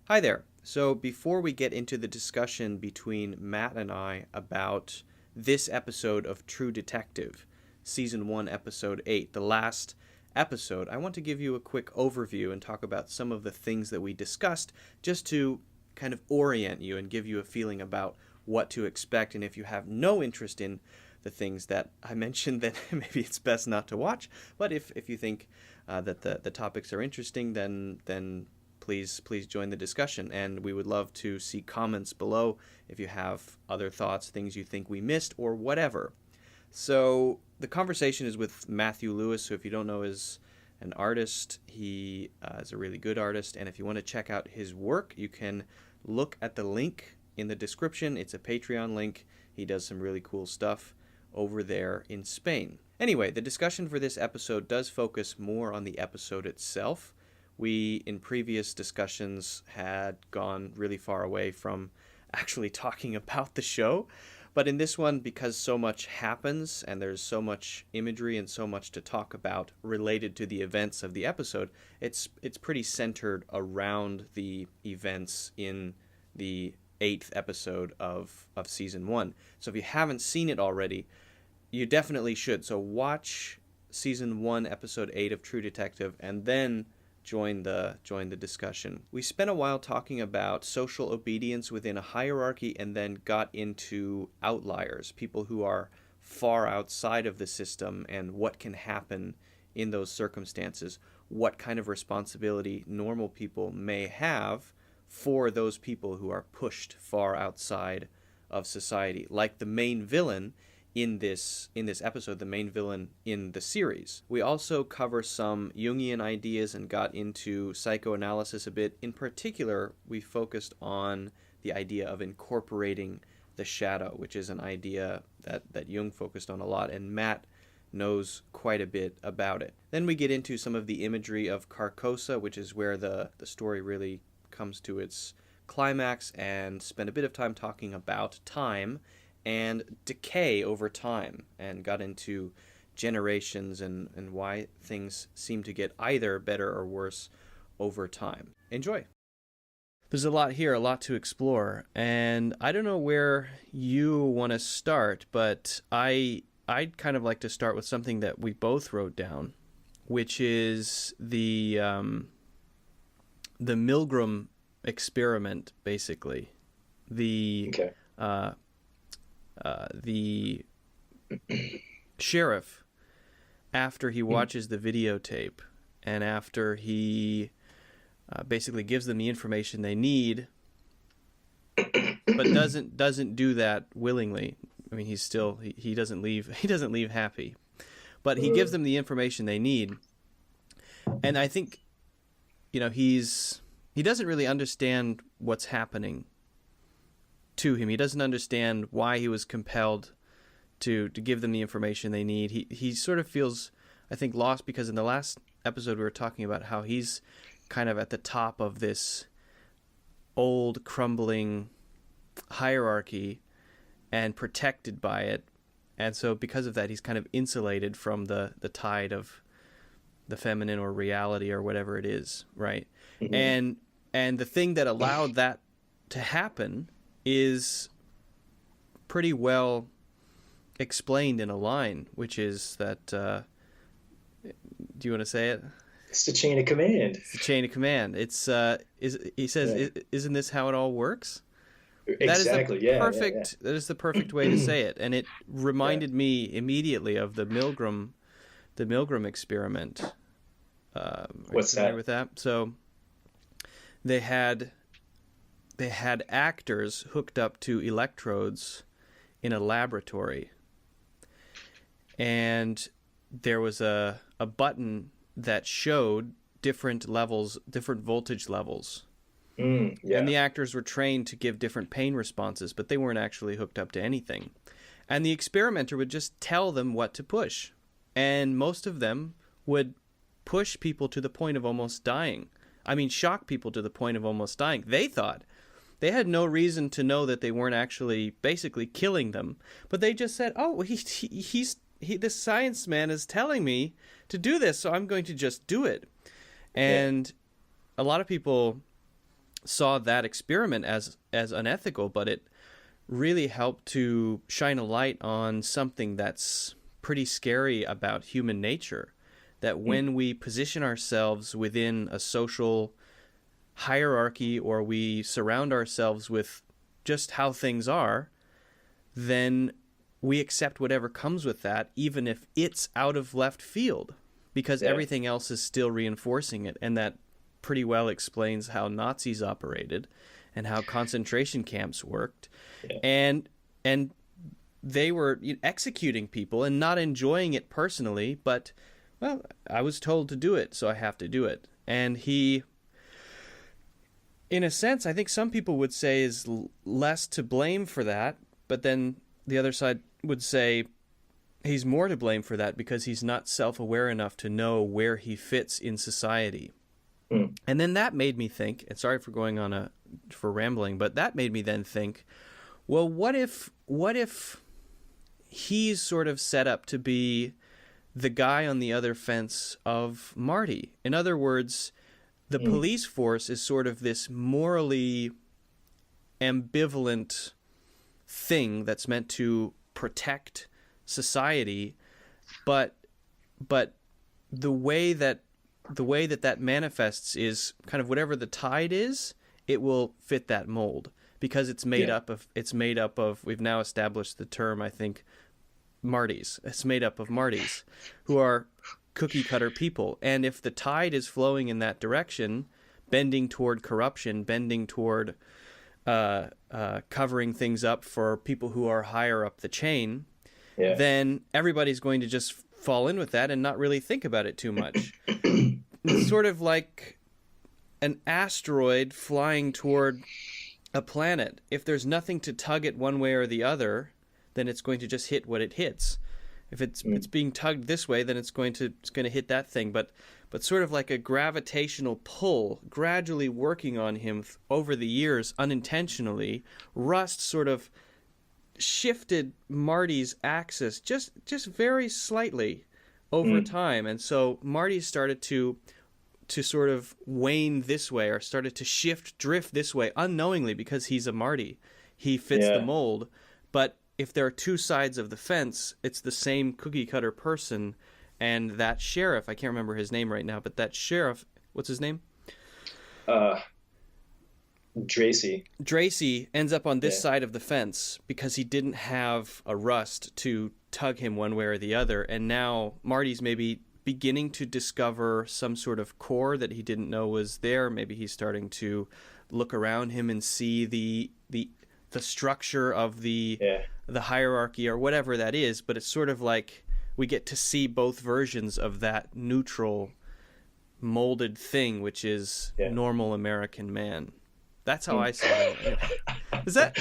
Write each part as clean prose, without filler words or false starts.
Hi there. So before we get into the discussion between Matt and I about this episode of True Detective, Season 1, Episode 8, the last episode, I want to give you a quick overview and talk about some of the things that we discussed just to kind of orient you and give you a feeling about what to expect. And if you have no interest in the things that I mentioned, then maybe it's best not to watch. But if you think that the topics are interesting, then please join the discussion, and we would love to see comments below if you have other thoughts, things you think we missed, or whatever. So the conversation is with Matthew Lewis, who if you don't know is an artist. He is a really good artist, and if you want to check out his work, you can look at the link in the description. It's a Patreon link. He does some really cool stuff over there in Spain. Anyway, the discussion for this episode does focus more on the episode itself. We, in previous discussions, had gone really far away from actually talking about the show. But in this one, because so much happens and there's so much imagery and so much to talk about related to the events of the episode, it's pretty centered around the events in the 8th episode of Season 1. So if you haven't seen it already, you definitely should. So watch Season 1, Episode 8 of True Detective, and then join the discussion. We spent a while talking about social obedience within a hierarchy and then got into outliers, people who are far outside of the system and what can happen in those circumstances, what kind of responsibility normal people may have for those people who are pushed far outside of society, like the main villain in this episode, the main villain in the series. We also cover some Jungian ideas and got into psychoanalysis a bit. In particular, we focused on the idea of incorporating the shadow, which is an idea that Jung focused on a lot, and Matt knows quite a bit about it. Then we get into some of the imagery of Carcosa, which is where the story really comes to its climax, and spend a bit of time talking about time and decay over time, and got into generations and why things seem to get either better or worse over time. Enjoy. There's a lot here, a lot to explore, and I don't know where you want to start, but I'd kind of like to start with something that we both wrote down, which is the Milgram experiment, basically. Okay. The sheriff, after he watches the videotape and after he basically gives them the information they need, but doesn't do that willingly. I mean, he doesn't leave happy, but he gives them the information they need, and I think he doesn't really understand what's happening to him. He doesn't understand why he was compelled to give them the information they need. He sort of feels, I think, lost, because in the last episode we were talking about how he's kind of at the top of this old crumbling hierarchy and protected by it, and so because of that he's kind of insulated from the tide of the feminine or reality or whatever it is, right? Mm-hmm. And the thing that allowed that to happen is pretty well explained in a line, which is that, do you want to say it? It's the chain of command. It's the chain of command. It's, he says, isn't this how it all works? Exactly, that is the perfect way to say it. And it reminded me immediately of the Milgram experiment. What's that? With that? So they had actors hooked up to electrodes in a laboratory, and there was a button that showed different voltage levels. And the actors were trained to give different pain responses, but they weren't actually hooked up to anything. And the experimenter would just tell them what to push, and most of them would push people to the point of almost dying. I mean, shock people to the point of almost dying. They thought they had no reason to know that they weren't actually basically killing them, but they just said, "Oh, this science man is telling me to do this, so I'm going to just do it." And a lot of people saw that experiment as unethical, but it really helped to shine a light on something that's pretty scary about human nature. That when we position ourselves within a social hierarchy, or we surround ourselves with just how things are, then we accept whatever comes with that, even if it's out of left field, because everything else is still reinforcing it. And that pretty well explains how Nazis operated and how concentration camps worked. And they were executing people and not enjoying it personally, but, well, I was told to do it, so I have to do it. And he, in a sense, I think some people would say is less to blame for that, but then the other side would say he's more to blame for that because he's not self-aware enough to know where he fits in society. And then that made me think, and sorry for going on for rambling, but that made me then think, well, what if he's sort of set up to be the guy on the other fence of Marty? In other words, the police force is sort of this morally ambivalent thing that's meant to protect society, but the way that manifests is kind of whatever the tide is, it will fit that mold, because it's made up of, we've now established the term, I think, Martys. It's made up of Martys, who are cookie cutter people. And if the tide is flowing in that direction, bending toward corruption, bending toward covering things up for people who are higher up the chain, then everybody's going to just fall in with that and not really think about it too much. It's sort of like an asteroid flying toward a planet. If there's nothing to tug it one way or the other, then it's going to just hit what it hits. If it's being tugged this way, then it's going to hit that thing. But sort of like a gravitational pull gradually working on him over the years unintentionally, Rust sort of shifted Marty's axis just very slightly over time. And so Marty started to sort of wane this way, or started to drift this way unknowingly, because he's a Marty. He fits the mold. But if there are two sides of the fence, it's the same cookie cutter person. And that sheriff, I can't remember his name right now, but that sheriff, what's his name? Dracy ends up on this side of the fence because he didn't have a Rust to tug him one way or the other. And now Marty's maybe beginning to discover some sort of core that he didn't know was there. Maybe he's starting to look around him and see the structure of the hierarchy or whatever that is. But it's sort of like we get to see both versions of that neutral molded thing, which is normal American man. That's how I saw it. Is that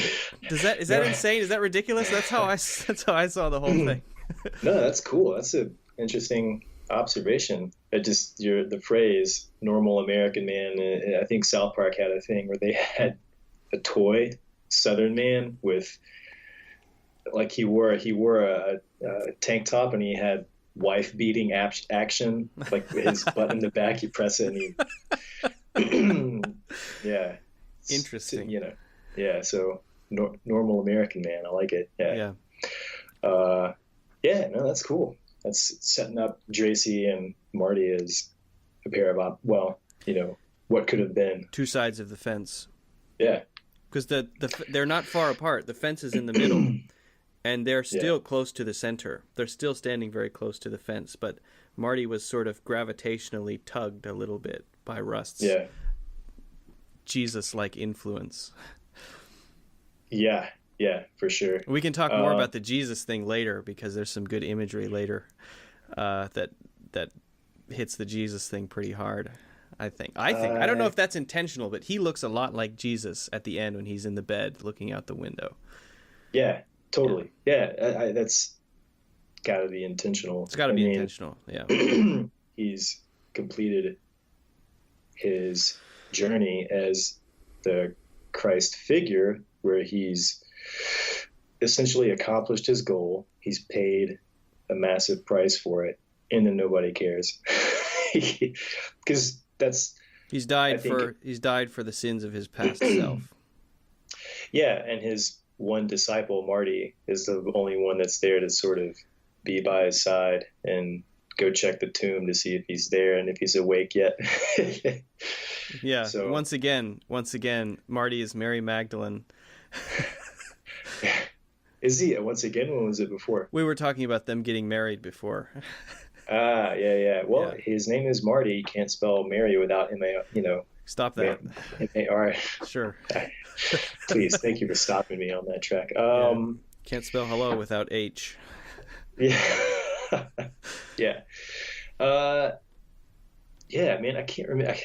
insane? Is that ridiculous? That's how I saw the whole thing. No, that's cool. That's an interesting observation. The phrase "normal American man." I think South Park had a thing where they had a toy Southern man with, like, he wore a tank top and he had wife beating action, like his butt in the back. You press it and he, Interesting. So normal American man. I like it. No, that's cool. That's setting up Dracy and Marty as a pair of, what could have been two sides of the fence. Yeah. Because they're not far apart. The fence is in the middle, and they're still close to the center. They're still standing very close to the fence, but Marty was sort of gravitationally tugged a little bit by Rust's Jesus-like influence. Yeah, for sure. We can talk more about the Jesus thing later, because there's some good imagery later that hits the Jesus thing pretty hard. I think. I don't know if that's intentional, but he looks a lot like Jesus at the end when he's in the bed looking out the window. Yeah, totally. Yeah, that's got to be intentional. It's got to be intentional. Yeah. He's completed his journey as the Christ figure, where he's essentially accomplished his goal. He's paid a massive price for it, and then nobody cares. Because He's died for the sins of his past self. Yeah, and his one disciple, Marty, is the only one that's there to sort of be by his side and go check the tomb to see if he's there and if he's awake yet. Yeah. So once again, Marty is Mary Magdalene. Is he? Once again, when was it before? We were talking about them getting married before. Yeah. Well, his name is Marty. You can't spell Mary without M-A, Stop that. M-A-R. Sure. Please, thank you for stopping me on that track. Can't spell hello without H. Yeah. Yeah. Yeah, man, I can't remember.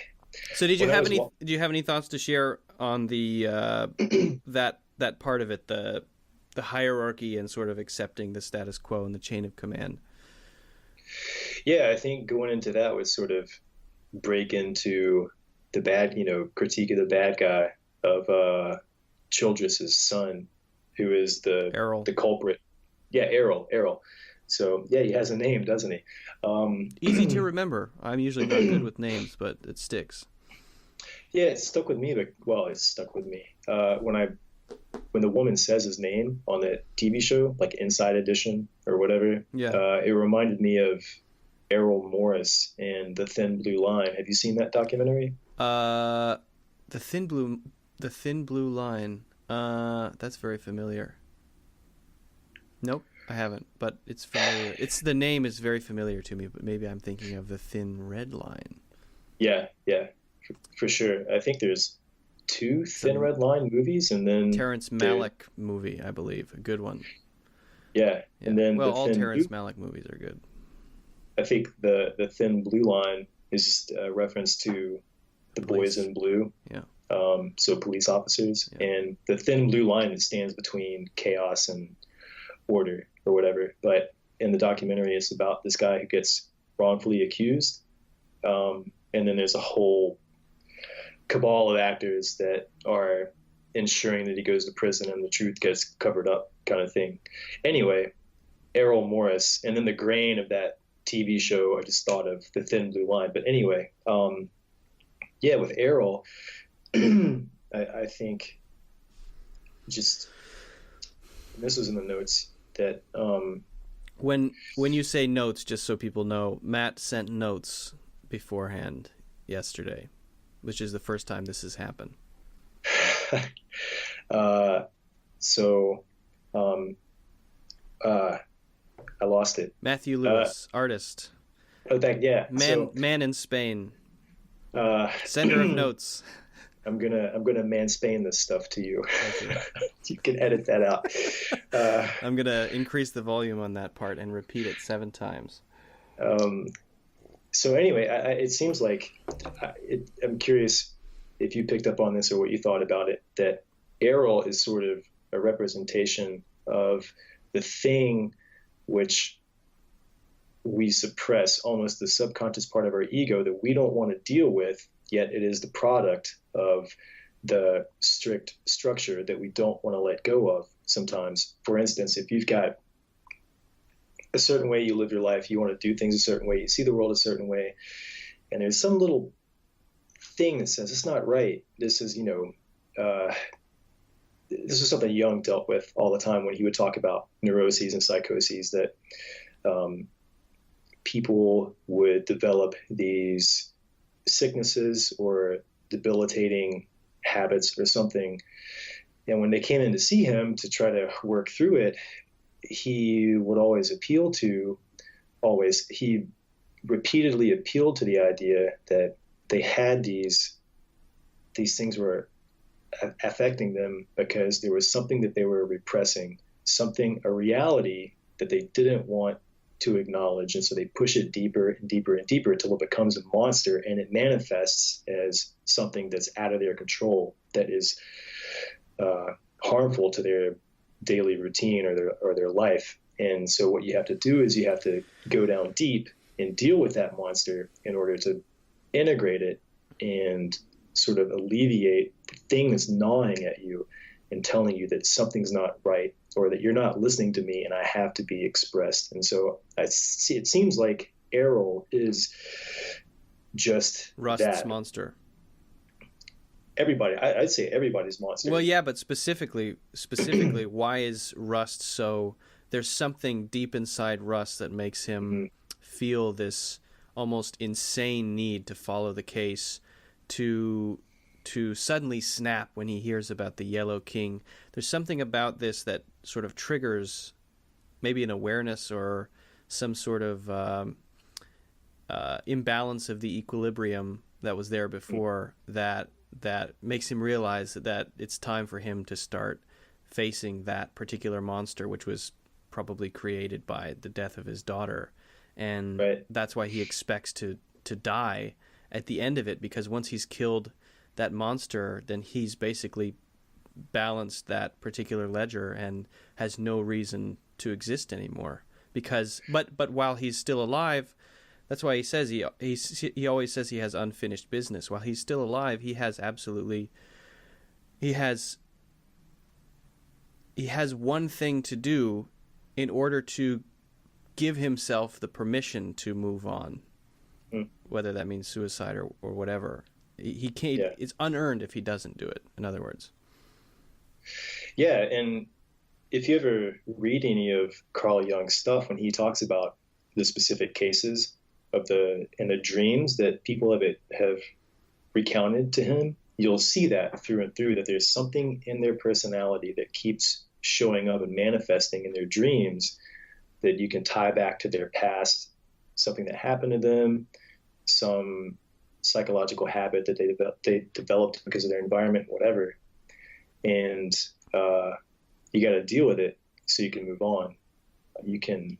So did you have any thoughts to share on the that part of it, the hierarchy and sort of accepting the status quo and the chain of command? Yeah, I think going into that would sort of break into the bad, critique of the bad guy of Childress's son, who is Errol. the culprit. Yeah, Errol. So yeah, he has a name, doesn't he? Easy to remember. I'm usually not good with names, but it sticks. Yeah, it stuck with me, it stuck with me. When the woman says his name on the TV show, like Inside Edition or whatever, it reminded me of Errol Morris and The Thin Blue Line. Have you seen that documentary? The Thin Blue Line. That's very familiar. Nope, I haven't, but it's familiar. The name is very familiar to me, but maybe I'm thinking of The Thin Red Line. Yeah, for sure. I think there's 2 Thin Red Line movies, and then Terrence Malick movie, I believe, a good one. Yeah. And then all Terrence Malick movies are good. I think the Thin Blue Line is just a reference to the boys in blue. Yeah. So police officers, and the thin blue line that stands between chaos and order or whatever. But in the documentary, it's about this guy who gets wrongfully accused, and then there's a whole cabal of actors that are ensuring that he goes to prison and the truth gets covered up, kind of thing. Anyway, Errol Morris, and then the grain of that TV show, I just thought of The Thin Blue Line. But anyway, with Errol, I think just, this was in the notes, that when you say notes, just so people know, Matt sent notes beforehand yesterday, which is the first time this has happened. I lost it. Matthew Lewis, artist. Man in Spain. Sender of notes. I'm gonna mansplain this stuff to you. You can edit that out. I'm gonna increase the volume on that part and repeat it 7 times. So anyway, it seems like I'm curious if you picked up on this or what you thought about it, that Errol is sort of a representation of the thing which we suppress, almost the subconscious part of our ego that we don't want to deal with, yet it is the product of the strict structure that we don't want to let go of sometimes. For instance, if you've got a certain way you live your life, you want to do things a certain way, you see the world a certain way, and there's some little thing that says it's not right. This is, this is something Jung dealt with all the time when he would talk about neuroses and psychoses, that people would develop these sicknesses or debilitating habits or something. And when they came in to see him to try to work through it, he repeatedly appealed to the idea that they had these things were affecting them because there was something that they were repressing, a reality that they didn't want to acknowledge. And so they push it deeper and deeper and deeper until it becomes a monster, and it manifests as something that's out of their control, that is harmful to their daily routine or their life. And so what you have to do is you have to go down deep and deal with that monster in order to integrate it and sort of alleviate the thing that's gnawing at you and telling you that something's not right, or that you're not listening to me and I have to be expressed. And so it seems like Errol is just Rust's that. monster. everybody. I'd say everybody's monster. Well, yeah, but specifically, why is Rust so? There's something deep inside Rust that makes him feel this almost insane need to follow the case, to suddenly snap when he hears about the Yellow King. There's something about this that sort of triggers maybe an awareness or some sort of imbalance of the equilibrium that was there before, that makes him realize that it's time for him to start facing that particular monster, which was probably created by the death of his daughter. And that's why he expects to die at the end of it, because once he's killed that monster, then he's basically balanced that particular ledger and has no reason to exist anymore. Because but while he's still alive, that's why he says he always says he has unfinished business. While he's still alive, he has one thing to do in order to give himself the permission to move on, whether that means suicide or whatever. He can't. Yeah. It's unearned if he doesn't do it. In other words. Yeah, and if you ever read any of Carl Jung's stuff, when he talks about the specific cases of the dreams that people have recounted to him, you'll see that through and through, that there's something in their personality that keeps showing up and manifesting in their dreams that you can tie back to their past, something that happened to them, some psychological habit that they developed because of their environment, whatever. And you got to deal with it so you can move on. You can,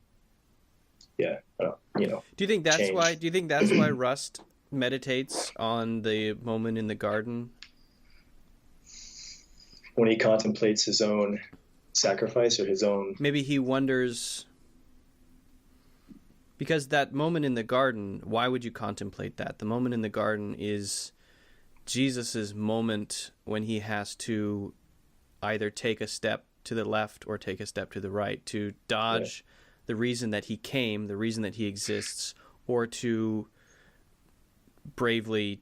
do you think that's change. Why? Do you think that's why Rust meditates on the moment in the garden? When he contemplates his own sacrifice or his own... Maybe he wonders... Because that moment in the garden, why would you contemplate that? The moment in the garden is Jesus's moment when he has to either take a step to the left or take a step to the right, to dodge the reason that he came, the reason that he exists, or to bravely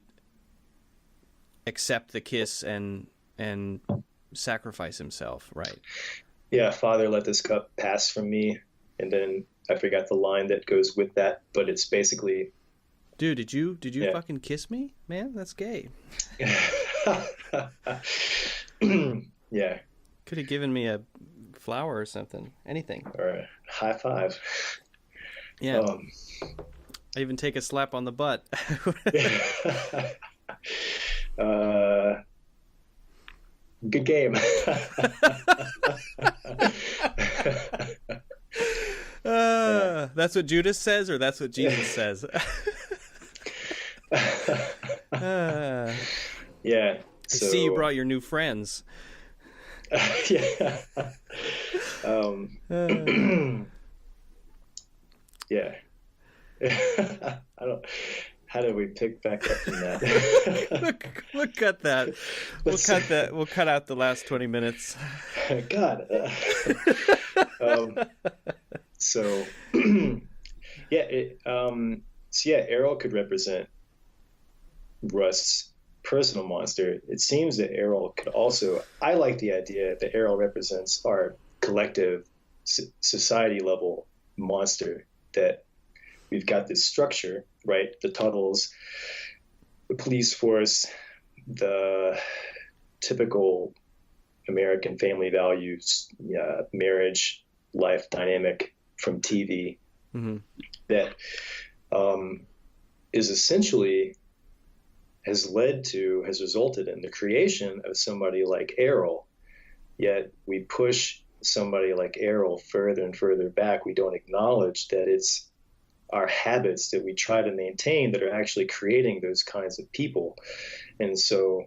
accept the kiss and sacrifice himself, right? Yeah, Father, let this cup pass from me. And then I forgot the line that goes with that, but it's basically... Dude, did you fucking kiss me? Man, that's gay. Yeah. Could have given me a flower or something. Anything. Or a high five. Yeah. I even take a slap on the butt. Good game. That's what Judas says, or that's what Jesus says? Yeah. I see you brought your new friends. Yeah. Yeah. I don't. How do we pick back up from that? We'll cut that. We'll cut that. We'll cut out the last 20 minutes. God. So, Errol could represent Rust's personal monster. It seems that Errol could also. I like the idea that Errol represents our collective society level monster. That we've got this structure, right? The Tuttles, the police force, the typical American family values, marriage, life dynamic from TV, that is essentially has resulted in the creation of somebody like Errol. Yet we push somebody like Errol further and further back. We don't acknowledge that it's our habits that we try to maintain that are actually creating those kinds of people. And so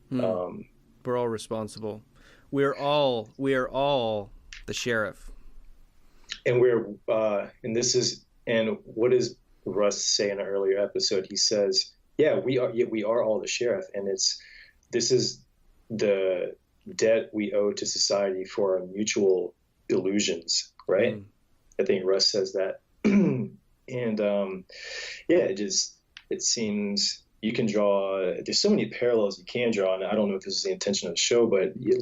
we're all responsible. We are all the sheriff. And what does Russ say in an earlier episode? He says, we are all the sheriff, and this is the debt we owe to society for our mutual illusions, right? I think Russ says that. And it seems you can draw, there's so many parallels you can draw, and I don't know if this is the intention of the show, but you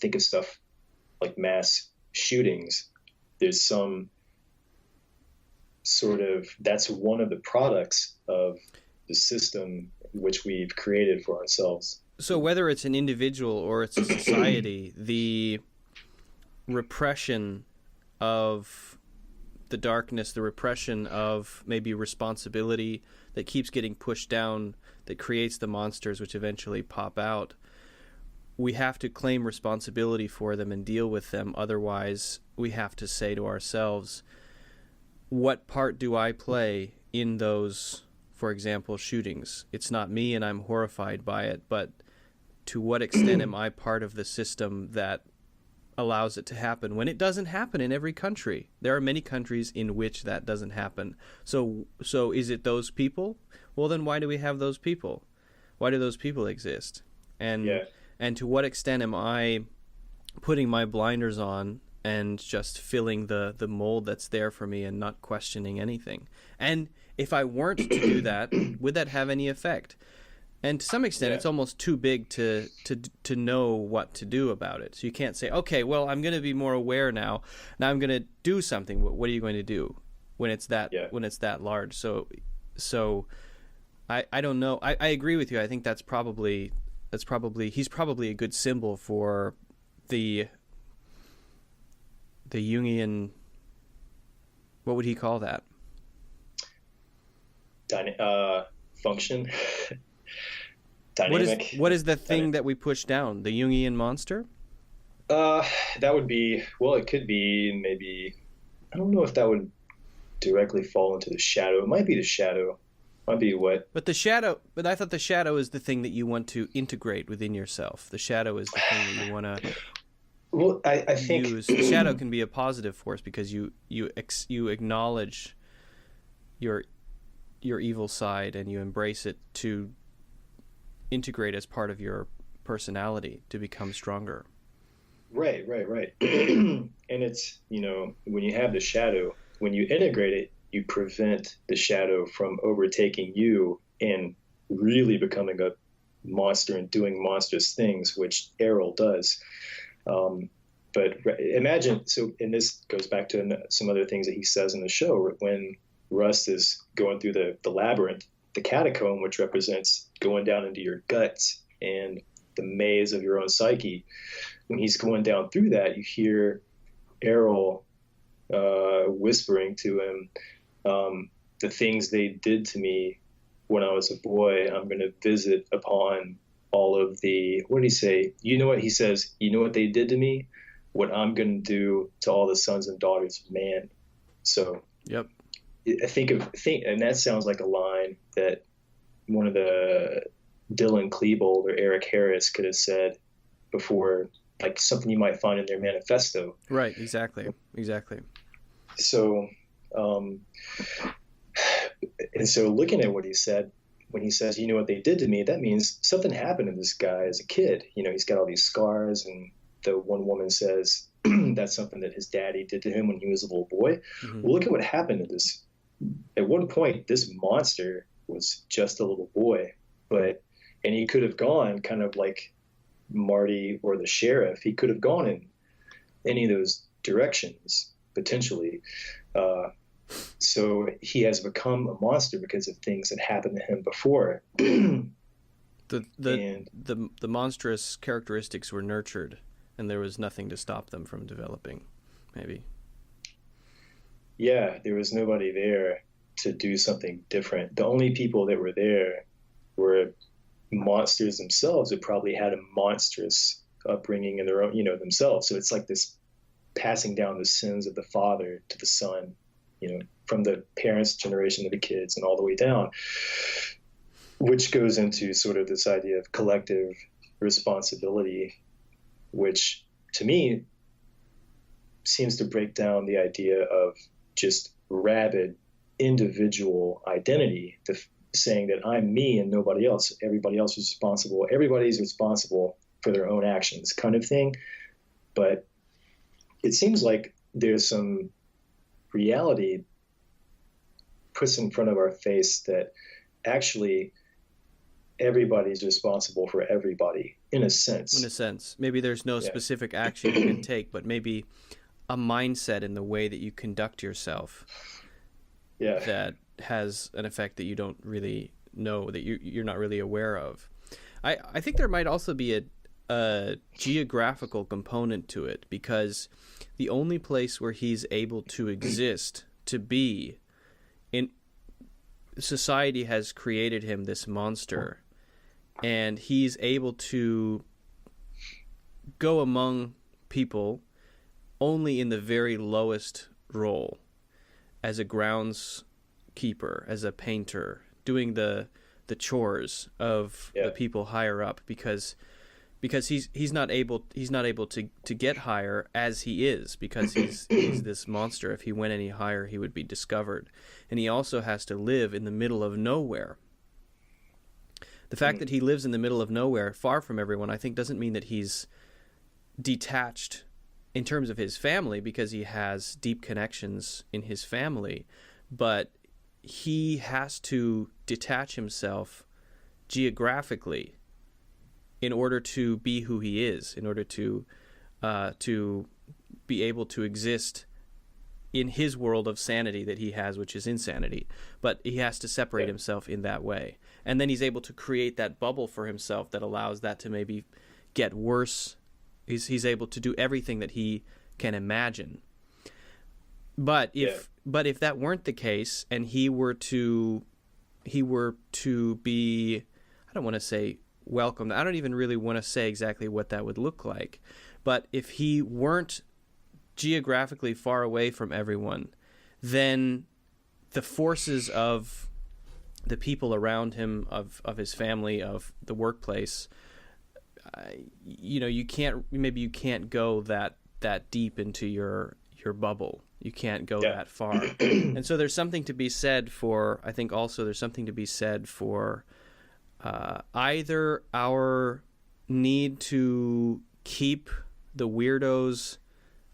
think of stuff like mass shootings. There's some sort of, that's one of the products of the system which we've created for ourselves. So whether it's an individual or it's a society, the repression of the darkness, the repression of maybe responsibility that keeps getting pushed down, that creates the monsters which eventually pop out, we have to claim responsibility for them and deal with them. Otherwise, we have to say to ourselves, what part do I play in those, for example, shootings? It's not me and I'm horrified by it, but to what extent am I part of the system that allows it to happen when it doesn't happen in every country? There are many countries in which that doesn't happen. So is it those people? Well, then why do we have those people? Why do those people exist? And to what extent am I putting my blinders on and just filling the mold that's there for me and not questioning anything? And if I weren't to do that, would that have any effect? And to some extent, it's almost too big to know what to do about it. So you can't say, okay, well, I'm going to be more aware now. Now I'm going to do something. What are you going to do when it's that large? So I don't know. I agree with you. I think that's probably he's probably a good symbol for the Jungian. What would he call that? Function. Dynamic. What is the thing that we push down? The Jungian monster? That would be, well, it could be maybe, I don't know if that would directly fall into the shadow. It might be the shadow. Might be what? But I thought the shadow is the thing that you want to integrate within yourself. The shadow is the thing that you want to well, I think use. The shadow can be a positive force because you acknowledge your evil side and you embrace it to integrate as part of your personality to become stronger. Right. And it's, when you have the shadow, when you integrate it, you prevent the shadow from overtaking you and really becoming a monster and doing monstrous things, which Errol does. But imagine, and this goes back to some other things that he says in the show, when Rust is going through the labyrinth, the catacomb, which represents going down into your guts and the maze of your own psyche. When he's going down through that, you hear Errol whispering to him, the things they did to me when I was a boy, I'm going to visit upon all of the, what did he say? You know what he says? You know what they did to me? What I'm going to do to all the sons and daughters of man. So yep. I think, and that sounds like a line that one of the Dylan Klebold or Eric Harris could have said before, like something you might find in their manifesto. Right. Exactly. So, and so looking at what he said, when he says, you know what they did to me, that means something happened to this guy as a kid. He's got all these scars, and the one woman says that's something that his daddy did to him when he was a little boy. Mm-hmm. Well, look at what happened to this. At one point, this monster was just a little boy, and he could have gone kind of like Marty or the sheriff. He could have gone in any of those directions, potentially. So he has become a monster because of things that happened to him before. The monstrous characteristics were nurtured, and there was nothing to stop them from developing, maybe. Yeah, there was nobody there to do something different. The only people that were there were monsters themselves who probably had a monstrous upbringing in their own, themselves. So it's like this passing down the sins of the father to the son, from the parents' generation to the kids and all the way down, which goes into sort of this idea of collective responsibility, which to me seems to break down the idea of just rabid individual identity, saying that I'm me and nobody else. Everybody else is responsible. Everybody's responsible for their own actions, kind of thing. But it seems like there's some reality puts in front of our face that actually everybody's responsible for everybody in a sense. In a sense, maybe there's no specific action you can take, but maybe a mindset in the way that you conduct yourself that has an effect that you don't really know, that you're not really aware of. I think there might also be a geographical component to it, because the only place where he's able to exist, to be in society, has created him this monster, and he's able to go among people only in the very lowest role, as a groundskeeper, as a painter, doing the chores of the people higher up, because he's not able to get higher as he is, because he's this monster. If he went any higher, he would be discovered. And he also has to live in the middle of nowhere. The fact that he lives in the middle of nowhere, far from everyone, I think doesn't mean that he's detached in terms of his family, because he has deep connections in his family, but he has to detach himself geographically in order to be who he is, in order to be able to exist in his world of sanity that he has, which is insanity. But he has to separate himself in that way. And then he's able to create that bubble for himself that allows that to maybe get worse. He's able to do everything that he can imagine. But if that weren't the case, and he were to be, I don't want to say welcomed, I don't even really want to say exactly what that would look like, but if he weren't geographically far away from everyone, then the forces of the people around him, of his family, of the workplace, you can't go that deep into your bubble. You can't go that far. And so there's something to be said for, I think also there's something to be said for either our need to keep the weirdos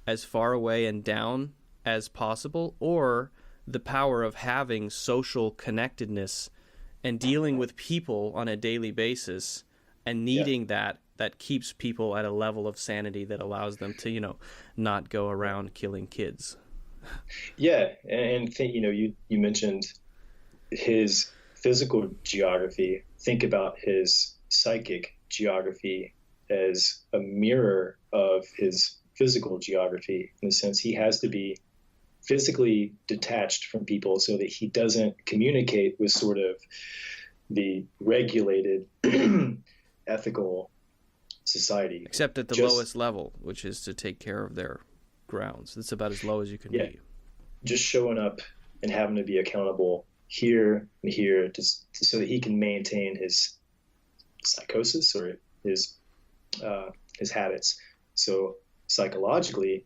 as far away and down as possible, or the power of having social connectedness and dealing with people on a daily basis, and needing that keeps people at a level of sanity that allows them to, not go around killing kids. Yeah, and you mentioned his physical geography. Think about his psychic geography as a mirror of his physical geography, in the sense he has to be physically detached from people so that he doesn't communicate with sort of the regulated ethical society. Except at the lowest level, which is to take care of their grounds. That's about as low as you can be. Just showing up and having to be accountable here and here, just so that he can maintain his psychosis or his habits. So psychologically,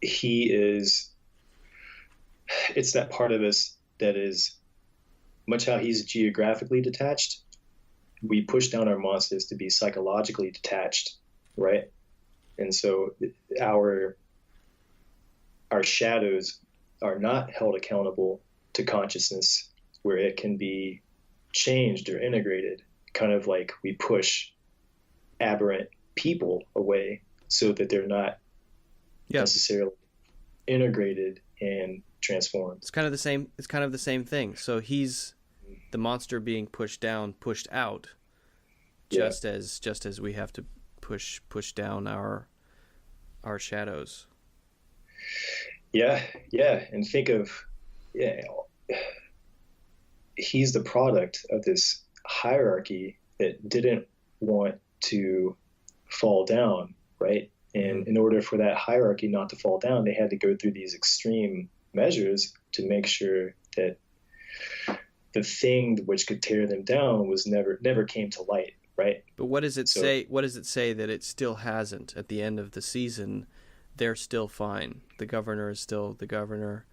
it's that part of us that is much how he's geographically detached. We push down our monsters to be psychologically detached, right? And so our shadows are not held accountable to consciousness, where it can be changed or integrated, kind of like we push aberrant people away so that they're not necessarily integrated and transformed. It's kind of the same thing. So he's the monster being pushed down, pushed out, just as we have to push down our shadows. Yeah, and think of he's the product of this hierarchy that didn't want to fall down, right? And in order for that hierarchy not to fall down, they had to go through these extreme measures to make sure that the thing which could tear them down was never came to light, right? But what does it say? What does it say that it still hasn't? At the end of the season, they're still fine. The governor is still the governor.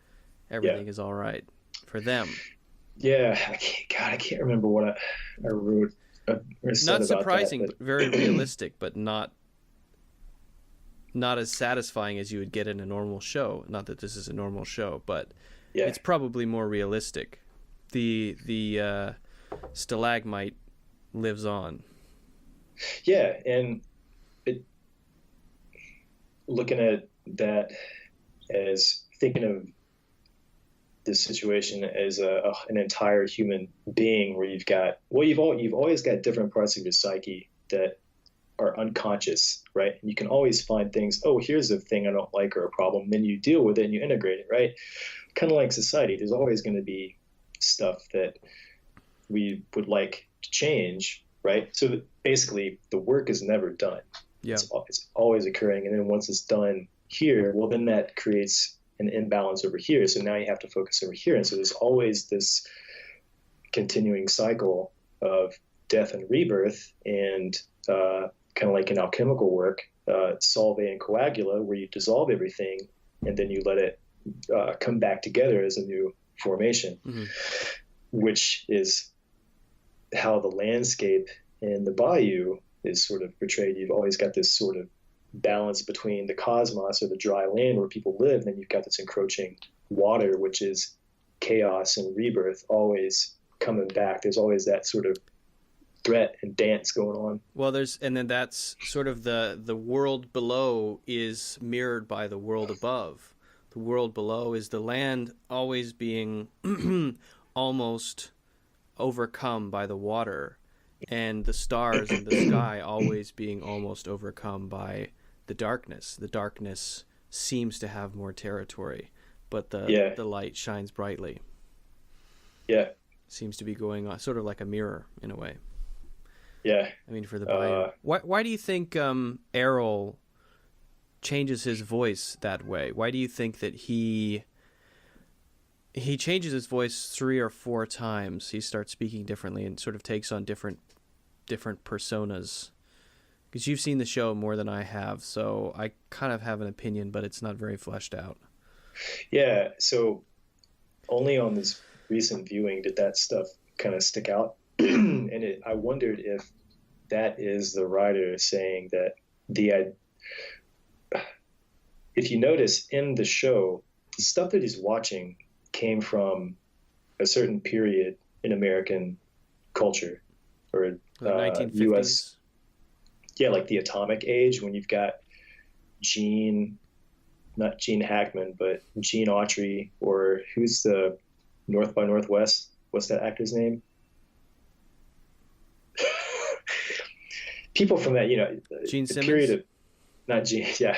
Everything is all right for them. Yeah, I can't remember what I wrote. Not surprising, but very realistic, but not as satisfying as you would get in a normal show. Not that this is a normal show, but it's probably more realistic the stalagmite lives on. Yeah, and looking at that as thinking of this situation as an entire human being, where you've always got different parts of your psyche that are unconscious, right? And you can always find things. Oh, here's a thing I don't like or a problem. Then you deal with it and you integrate it, right? Kind of like society. There's always going to be stuff that we would like to change, right? So basically, the work is never done. Yeah. It's always occurring, and then once it's done here, well, then that creates an imbalance over here. So now you have to focus over here, and so there's always this continuing cycle of death and rebirth, and kind of like in alchemical work, solve and coagula, where you dissolve everything and then you let it come back together as a new formation, which is how the landscape in the bayou is sort of portrayed. You've always got this sort of balance between the cosmos, or the dry land where people live, and then you've got this encroaching water, which is chaos and rebirth, always coming back. There's always that sort of threat and dance going on. Well, and then that's sort of the world below is mirrored by the world above. The world below is the land always being almost overcome by the water, and the stars in the sky always being almost overcome by the darkness. The darkness seems to have more territory, but the light shines brightly. Yeah. Seems to be going on sort of like a mirror in a way. Yeah. I mean, for the bayou. Why do you think Errol changes his voice that way? Why do you think that he changes his voice 3 or 4 times? He starts speaking differently and sort of takes on different personas. Because you've seen the show more than I have, so I kind of have an opinion, but it's not very fleshed out. Yeah, so only on this recent viewing did that stuff kind of stick out. And I wondered if that is the writer saying that if you notice in the show, the stuff that he's watching came from a certain period in American culture, or the 1950s. U.S. Yeah, like the atomic age, when you've got not Gene Hackman, but Gene Autry, or who's the North by Northwest? What's that actor's name? People from that, Gene Simmons? period of, not Gene, yeah.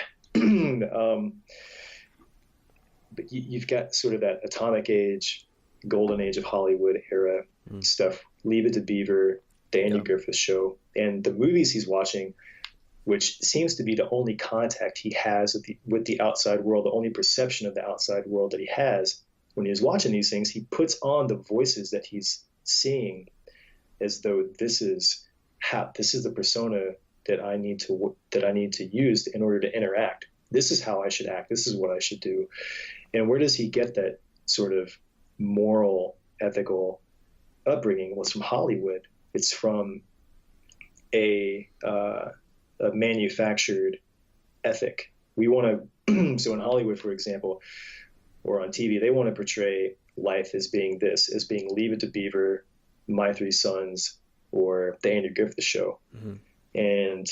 But you've got sort of that atomic age, golden age of Hollywood era stuff. Leave It to Beaver, the Andy Griffith Show, and the movies he's watching, which seems to be the only contact he has with the outside world, the only perception of the outside world that he has. When he's watching these things, he puts on the voices that he's seeing, as though this is the persona that I need to use in order to interact. This is how I should act. This is what I should do. And where does he get that sort of moral, ethical upbringing? Well, it's from Hollywood. It's from a manufactured ethic. We want to, so in Hollywood, for example, or on TV, they want to portray life as being Leave It to Beaver, My Three Sons, or the Andy Griffith Show. And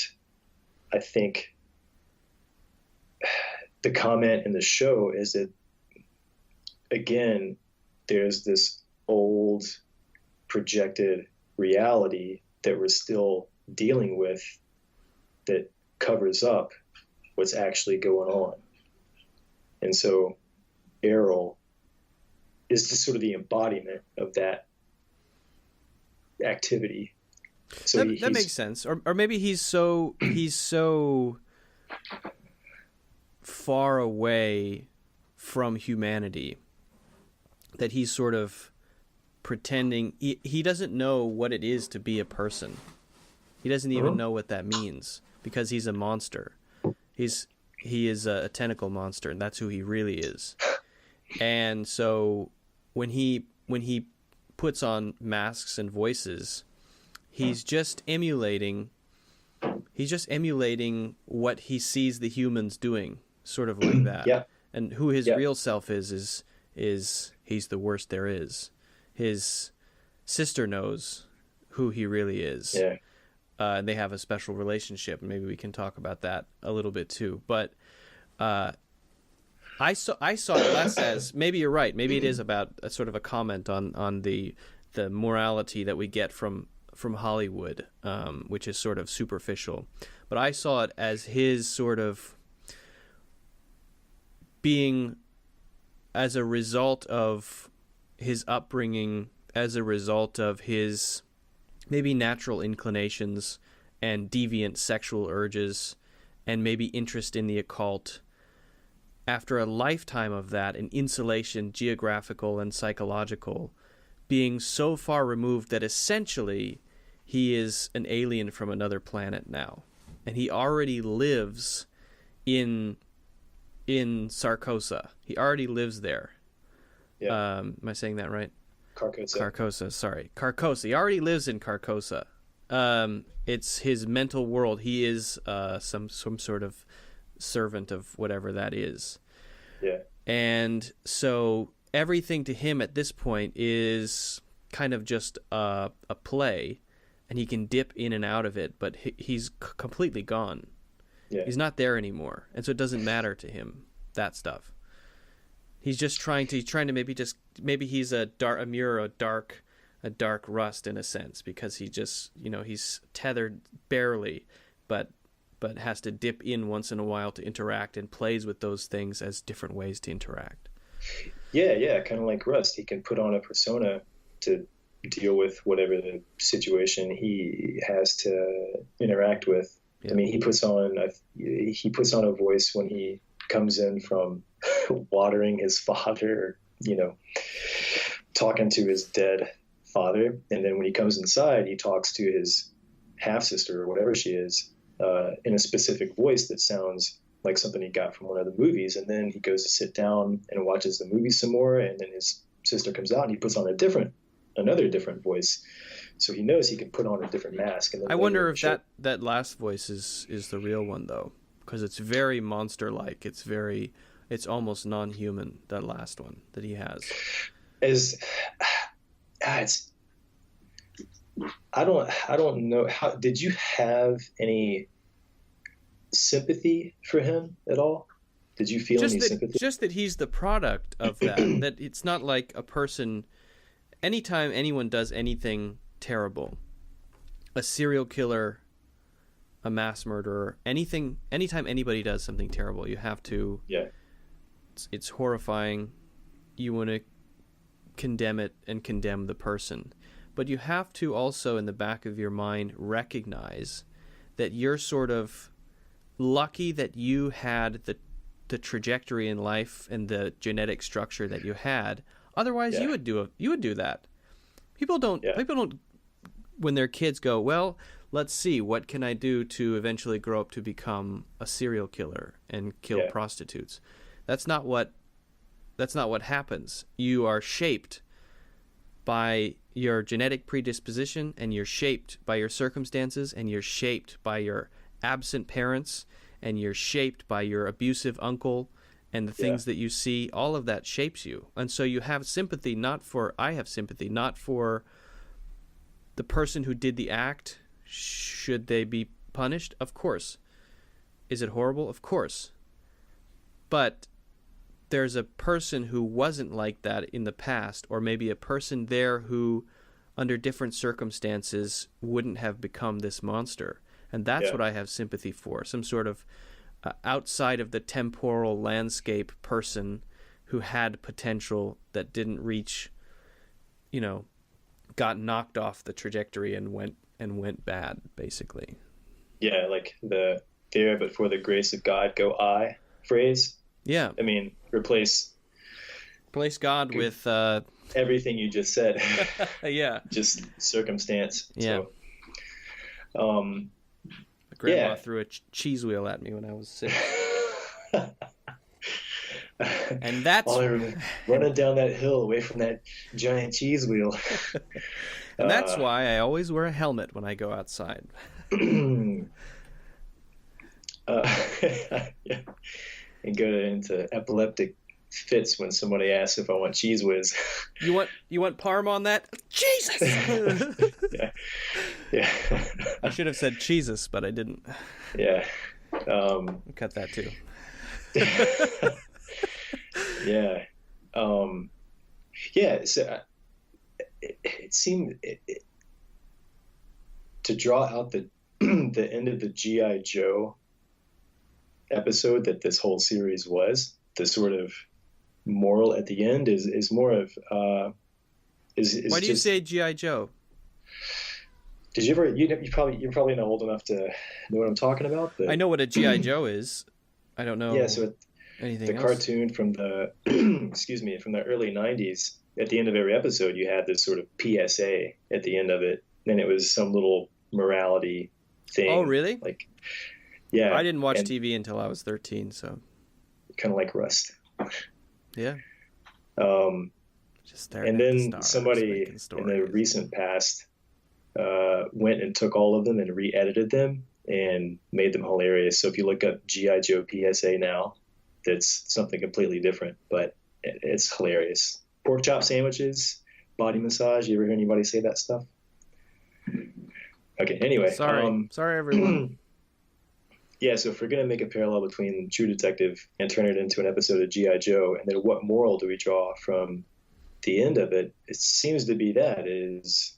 I think the comment in the show is that, again, there's this old projected reality that we're still dealing with that covers up what's actually going on. And so Errol is just sort of the embodiment of that activity. So that makes sense. Or maybe he's so far away from humanity that he's sort of pretending he doesn't know what it is to be a person. He doesn't even know what that means, because he's a monster. He is a tentacle monster, and that's who he really is. And so when he puts on masks and voices, he's just emulating what he sees the humans doing, sort of like that. Yeah. And who his real self is he's the worst there is. his sister knows who he really is. Yeah. And they have a special relationship. Maybe we can talk about that a little bit too. But I saw it less as, maybe you're right. Maybe it is about a sort of a comment on the morality that we get from Hollywood, which is sort of superficial. But I saw it as his sort of being as a result of his upbringing, as a result of his maybe natural inclinations and deviant sexual urges and maybe interest in the occult. After a lifetime of that, an insulation, geographical and psychological, being so far removed that essentially he is an alien from another planet now. And he already lives in Carcosa. He already lives there. Yeah. Am I saying that right? Carcosa. Sorry. Carcosa. He already lives in Carcosa. It's his mental world. He is some sort of servant of whatever that is. Yeah. And so everything to him at this point is kind of just a play, and he can dip in and out of it, but he's completely gone. Yeah. He's not there anymore, and so it doesn't matter to him, that stuff. He's just trying to maybe he's a dark rust in a sense, because he just, he's tethered barely, but has to dip in once in a while to interact, and plays with those things as different ways to interact. Yeah, kind of like Rust. He can put on a persona to deal with whatever the situation he has to interact with. Yeah. I mean, he puts on a voice when he comes in from watering his father, talking to his dead father, and then when he comes inside, he talks to his half sister or whatever she is, in a specific voice that sounds like something he got from one of the movies. And then he goes to sit down and watches the movie some more, and then his sister comes out and he puts on another different voice, so he knows he can put on a different mask. And then I wonder if that last voice is the real one, though, because it's very monster-like. It's almost non-human, that last one that he has. I don't know. How did you have any sympathy for him at all? Did you feel any sympathy? Just that he's the product of that. That it's not like a person. Anytime anyone does anything terrible, a serial killer, a mass murderer, anything, anytime anybody does something terrible, you have to. Yeah. It's horrifying. You want to condemn it and condemn the person. But you have to also, in the back of your mind, recognize that you're sort of lucky that you had the trajectory in life and the genetic structure that you had. Otherwise, you would do that. People don't when their kids go, well, let's see, what can I do to eventually grow up to become a serial killer and kill prostitutes? That's not what happens. You are shaped by your genetic predisposition, and you're shaped by your circumstances, and you're shaped by your absent parents, and you're shaped by your abusive uncle and the things that you see. All of that shapes you. And so you have sympathy, I have sympathy, not for the person who did the act. Should they be punished? Of course. Is it horrible? Of course. But there's a person who wasn't like that in the past, or maybe a person there who, under different circumstances, wouldn't have become this monster. And that's what I have sympathy for, some sort of outside of the temporal landscape person who had potential that didn't reach, got knocked off the trajectory and went bad, basically. Yeah, like the "there but for the grace of God go I" phrase. Yeah. I mean, replace God with everything you just said. Yeah. Just circumstance. Yeah. So, Grandma threw a cheese wheel at me when I was 6. And that's running down that hill away from that giant cheese wheel. And that's why I always wear a helmet when I go outside. Yeah. And go into epileptic fits when somebody asks if I want cheese whiz. You want parm on that? Jesus. Yeah. Yeah. I should have said cheeses, but I didn't. Yeah. Cut that too. Yeah. Yeah. So it seemed to draw out the the end of the G.I. Joe episode that this whole series was, the sort of moral at the end is more of is why do you say G.I. Joe? Did you ever you're probably not old enough to know what I'm talking about, but I know what a G.I. Joe is. I don't know. Yeah, so anything the else? cartoon from the excuse me, from the early 90s, at the end of every episode you had this sort of PSA at the end of it, and it was some little morality thing. Oh, really? Like, yeah. I didn't watch TV until I was 13, so kind of like Rust. Yeah. Just and then somebody in the recent past went and took all of them and re-edited them and made them hilarious. So if you look up G.I. Joe PSA now, that's something completely different, but it's hilarious. Pork chop sandwiches, body massage. You ever hear anybody say that stuff? Okay, anyway. Sorry, everyone. Yeah, so if we're going to make a parallel between True Detective and turn it into an episode of G.I. Joe, and then what moral do we draw from the end of it? It seems to be that is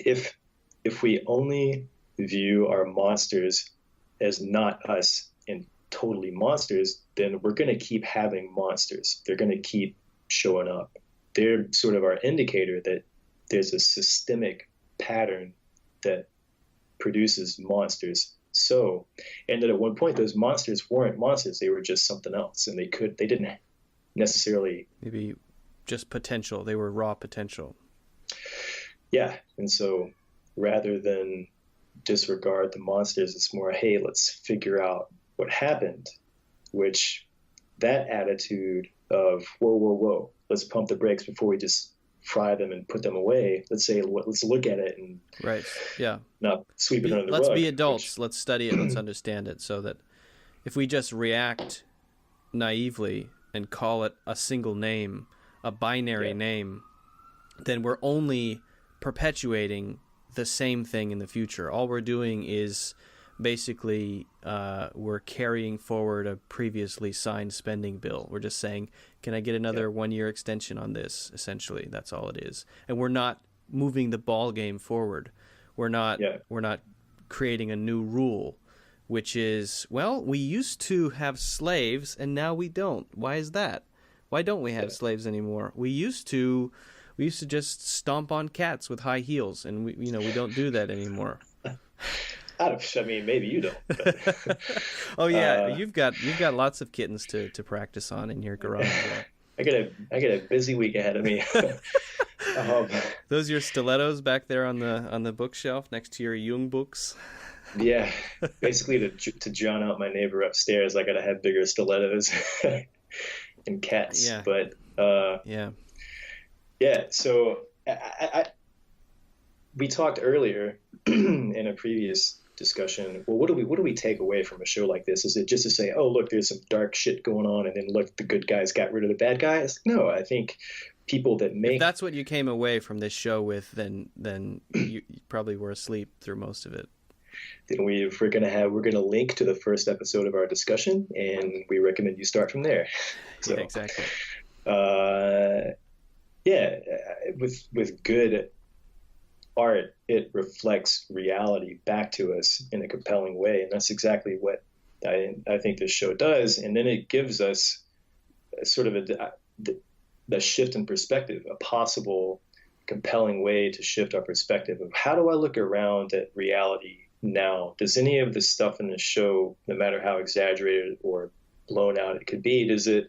if we only view our monsters as not us and totally monsters, then we're going to keep having monsters. They're going to keep showing up. They're sort of our indicator that there's a systemic pattern that produces monsters. So, and that at one point those monsters weren't monsters, they were just something else, and they didn't necessarily, maybe just potential. They were raw potential. Yeah, and so rather than disregard the monsters, it's more, hey, let's figure out what happened, which that attitude of whoa, let's pump the brakes before we just fry them and put them away. Let's look at it and not sweep it under the rug. Let's be adults. Let's study it. Let's understand it. So that if we just react naively and call it a single name, a binary name, then we're only perpetuating the same thing in the future. All we're doing is basically we're carrying forward a previously signed spending bill. We're just saying, can I get another 1-year extension on this? Essentially, that's all it is. And we're not moving the ball game forward. We're not creating a new rule, which is, well, we used to have slaves and now we don't. Why is that? Why don't we have slaves anymore? We used to just stomp on cats with high heels, and we don't do that anymore. I mean, maybe you don't. But, oh yeah, you've got lots of kittens to practice on in your garage. I got a busy week ahead of me. Those your stilettos back there on the bookshelf next to your Jung books. Yeah, basically to drown out my neighbor upstairs, I gotta have bigger stilettos and cats. Yeah. But yeah. So we talked earlier in a previous discussion. Well, what do we take away from a show like this? Is it just to say, oh, look, there's some dark shit going on, and then look, the good guys got rid of the bad guys? No, I think people that make... If that's what you came away from this show with, then you probably were asleep through most of it. Then we're gonna link to the first episode of our discussion, and we recommend you start from there. So, yeah, exactly. With good art, it reflects reality back to us in a compelling way, and that's exactly what I think this show does. And then it gives us sort of the shift in perspective, a possible compelling way to shift our perspective of how do I look around at reality now? Does any of the stuff in the show, no matter how exaggerated or blown out it could be, does it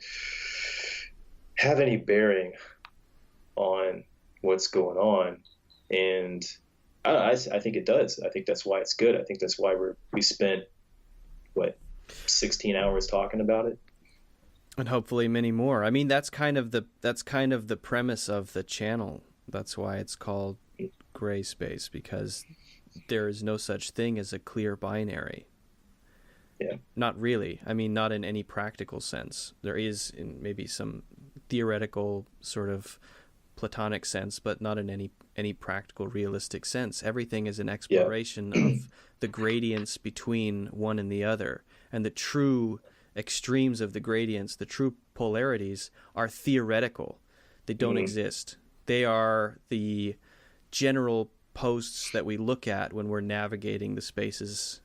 have any bearing on what's going on? And I think it does. I think that's why it's good. I think that's why we spent 16 hours talking about it, and hopefully many more. I mean, that's kind of the premise of the channel. That's why it's called Gray Space, because there is no such thing as a clear binary. Yeah. Not really. I mean, not in any practical sense. There is in maybe some theoretical sort of Platonic sense, but not in any practical, realistic sense. Everything is an Yeah. exploration of the gradients between one and the other, and the true extremes of the gradients, the true polarities, are theoretical. They don't exist. They are the general posts that we look at when we're navigating the spaces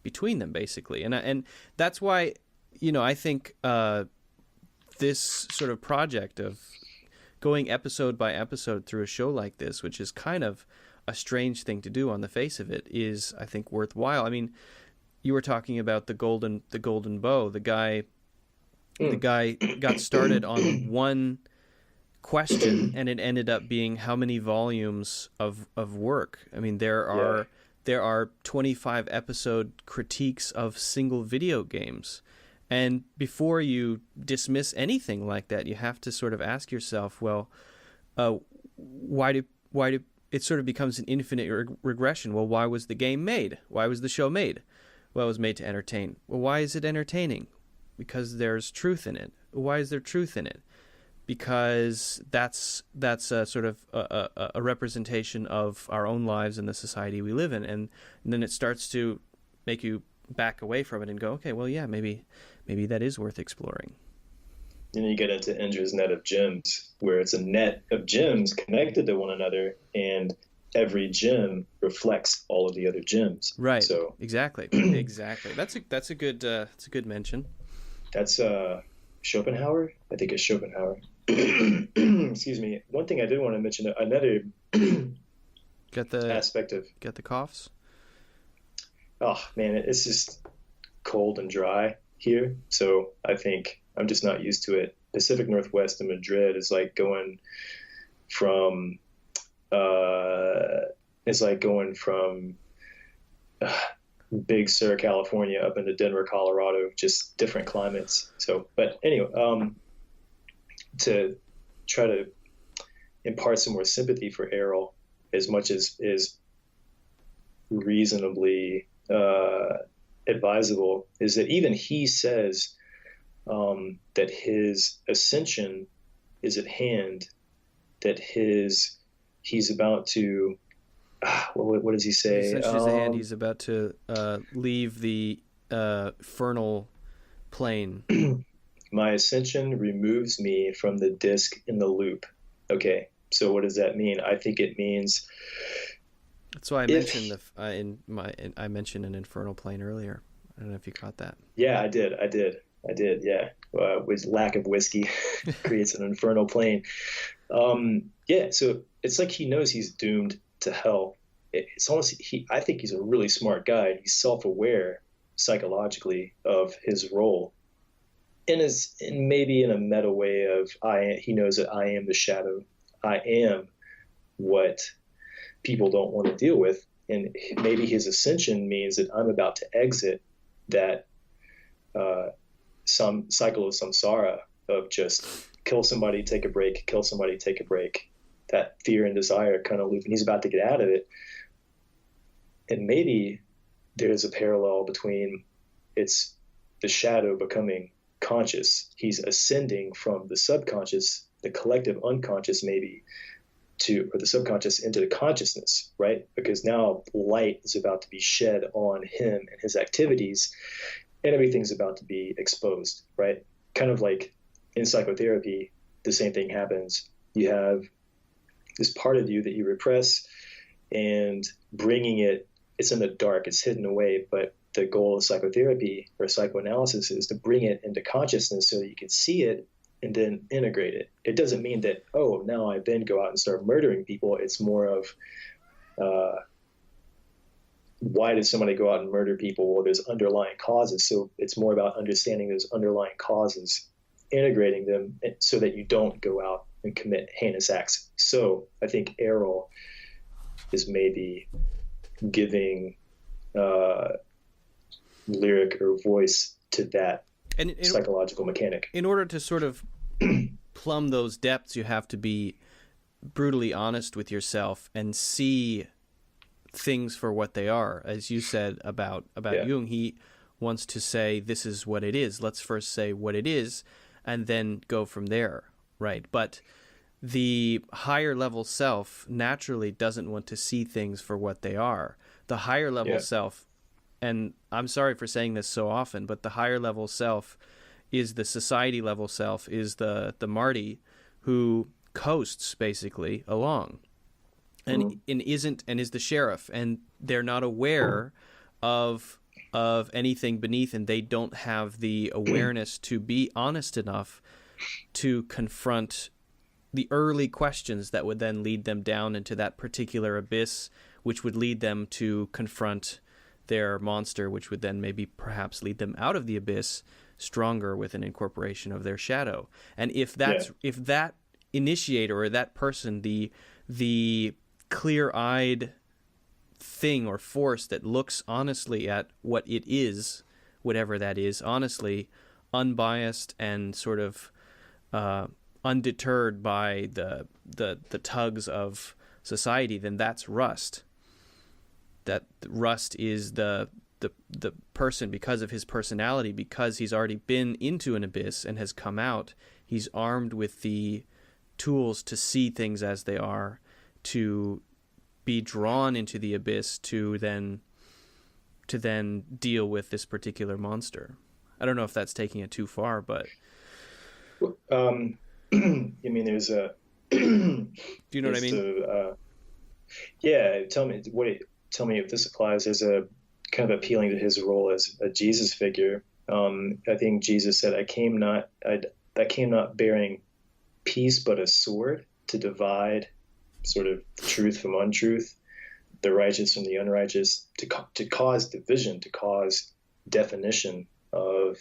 between them, basically. And that's why, I think this sort of project of going episode by episode through a show like this, which is kind of a strange thing to do on the face of it, is, I think, worthwhile. I mean, you were talking about the golden bow. The guy got started on one question, and it ended up being how many volumes of work. I mean, there are 25 episode critiques of single video games. And before you dismiss anything like that, you have to sort of ask yourself, well, why do it sort of becomes an infinite regression? Well, why was the game made? Why was the show made? Well, it was made to entertain. Well, why is it entertaining? Because there's truth in it. Why is there truth in it? Because that's a sort of a representation of our own lives and the society we live in. And then it starts to make you back away from it and go, okay, well, yeah, maybe that is worth exploring. And you get into Indra's net of gems, where it's a net of gems connected to one another, and every gem reflects all of the other gems. Right. So exactly. That's a good mention. That's Schopenhauer. I think it's Schopenhauer. Excuse me. One thing I did want to mention, another aspect of get the coughs. Oh man, it's just cold and dry here, so I think I'm just not used to it. Pacific Northwest of Madrid is like going from Big Sur, California, up into Denver, Colorado, just different climates. So, but anyway, to try to impart some more sympathy for Errol, as much as is reasonably advisable, is that even he says that his ascension is at hand, that he's about to what does he say? Essentially, his hand, he's about to leave the fernal plane. My ascension removes me from the disc in the loop. Okay, so what does that mean? I think it means. That's why I mentioned I mentioned an infernal plane earlier. I don't know if you caught that. Yeah, I did. Yeah, with lack of whiskey creates an infernal plane. Yeah, so it's like he knows he's doomed to hell. It's almost I think he's a really smart guy. He's self-aware psychologically of his role, and maybe in a meta way of he knows that I am the shadow. I am what people don't want to deal with, and maybe his ascension means that I'm about to exit that some cycle of samsara of just kill somebody, take a break, kill somebody, take a break, that fear and desire kind of loop, and he's about to get out of it. And maybe there's a parallel between it's the shadow becoming conscious. He's ascending from the subconscious, the collective unconscious maybe, or the subconscious into the consciousness, right? Because now light is about to be shed on him and his activities, and everything's about to be exposed, right? Kind of like in psychotherapy, the same thing happens. You have this part of you that you repress, and bringing it's in the dark, it's hidden away, but the goal of psychotherapy or psychoanalysis is to bring it into consciousness so that you can see it and then integrate it. It doesn't mean that, oh, now I then go out and start murdering people. It's more of, why did somebody go out and murder people? Well, there's underlying causes. So it's more about understanding those underlying causes, integrating them so that you don't go out and commit heinous acts. So I think Errol is maybe giving lyric or voice to that psychological mechanic. In order to sort of plumb those depths, you have to be brutally honest with yourself and see things for what they are. As you said about Jung, he wants to say this is what it is. Let's first say what it is and then go from there, right? But the higher level self naturally doesn't want to see things for what they are. The higher level self, and I'm sorry for saying this so often, but the higher level self is the society level self, is the Marty who coasts basically along and is the sheriff, and they're not aware of anything beneath, and they don't have the awareness to be honest enough to confront the early questions that would then lead them down into that particular abyss, which would lead them to confront their monster, which would then maybe perhaps lead them out of the abyss stronger with an incorporation of their shadow. And if that initiator or that person, the clear-eyed thing or force that looks honestly at what it is, whatever that is, honestly, unbiased and sort of undeterred by the tugs of society, then that's Rust. That Rust is the person, because of his personality, because he's already been into an abyss and has come out, he's armed with the tools to see things as they are, to be drawn into the abyss, to then deal with this particular monster. I don't know if that's taking it too far, but I mean, there's a do you know what I mean? Tell me if this applies. There's a kind of appealing to his role as a Jesus figure. I think Jesus said, I came not bearing peace, but a sword, to divide sort of truth from untruth, the righteous from the unrighteous, to cause division, to cause definition of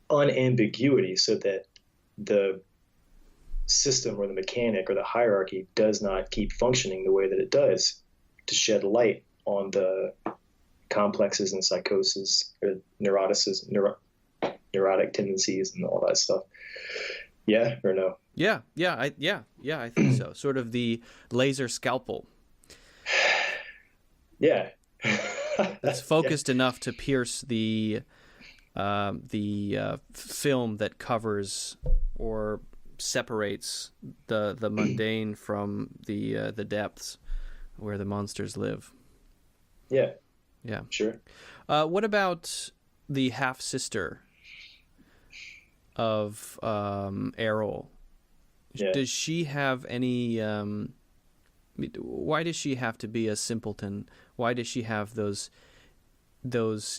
unambiguity, so that the system or the mechanic or the hierarchy does not keep functioning the way that it does, to shed light on the complexes and psychosis or neurotic tendencies and all that stuff. Yeah or no? I think so. Sort of the laser scalpel. Yeah. It's focused enough to pierce the film that covers or separates the mundane from the depths where the monsters live. Yeah. Sure. What about the half sister of Errol? Yeah. Does she have any? Why does she have to be a simpleton? Why does she have those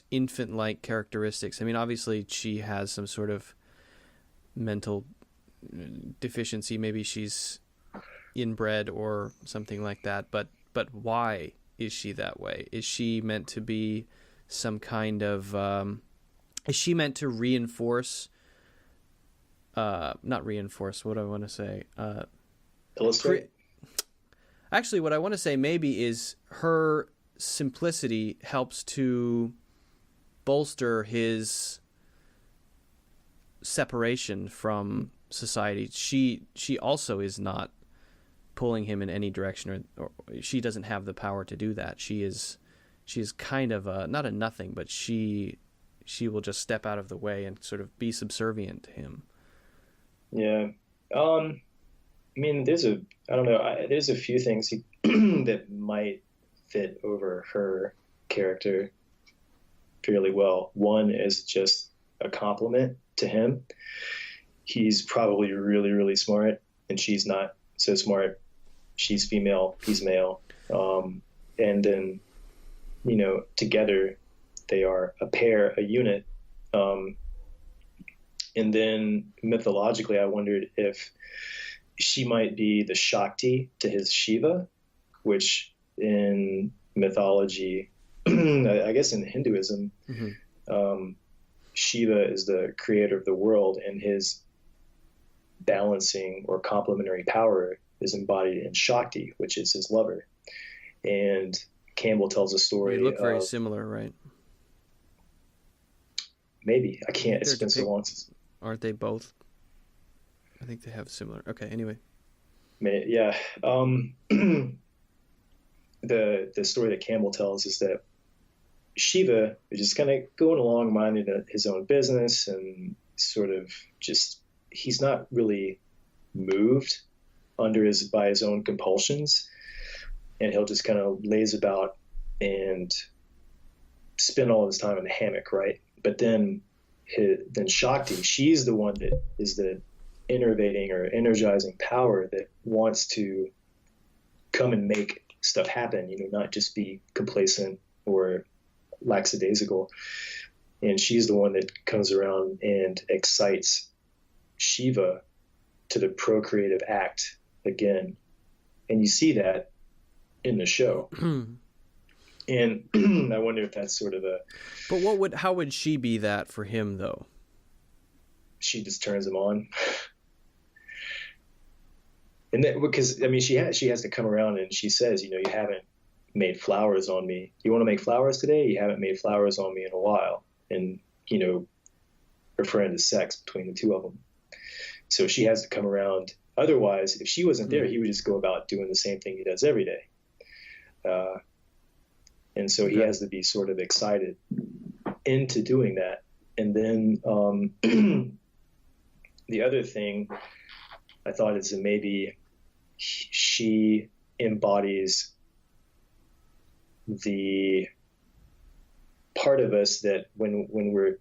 infant-like characteristics? I mean, obviously she has some sort of mental deficiency. Maybe she's inbred or something like that. But why is she that way? Is she meant to be some kind of? Is she meant to reinforce? Not reinforce. What do I want to say? Illustrate. Actually, what I want to say maybe is her simplicity helps to bolster his separation from society. She also is not pulling him in any direction, or she doesn't have the power to do that. She is kind of not a nothing, but she will just step out of the way and sort of be subservient to him. Yeah. I mean, there's a few things that might fit over her character fairly well. One is just a compliment to him. He's probably really, really smart, and she's not so smart. She's female, he's male. And then, together they are a pair, a unit. And then mythologically, I wondered if she might be the Shakti to his Shiva, which in mythology, I guess in Hinduism, Shiva is the creator of the world, and his balancing or complementary power is embodied in Shakti, which is his lover. And Campbell tells a story. They look very similar, right? Maybe. I can't. It's been so long since. Aren't they both? I think they have similar. Okay, anyway. Yeah. The story that Campbell tells is that Shiva is just kind of going along, minding his own business, and sort of just, he's not really moved by his own compulsions, and he'll just kind of laze about and spend all his time in the hammock, right? But then Shakti, she's the one that is the innervating or energizing power that wants to come and make stuff happen, not just be complacent or lackadaisical. And she's the one that comes around and excites Shiva to the procreative act again. And you see that in the show. And I wonder if that's sort of But how would she be that for him, though? She just turns him on. And that, because, I mean, she has to come around and she says, you haven't made flowers on me. You want to make flowers today? You haven't made flowers on me in a while. And, referring to sex between the two of them. So she has to come around. Otherwise, if she wasn't there, he would just go about doing the same thing he does every day. And so he has to be sort of excited into doing that. And then the other thing I thought is that maybe she embodies the part of us that when we're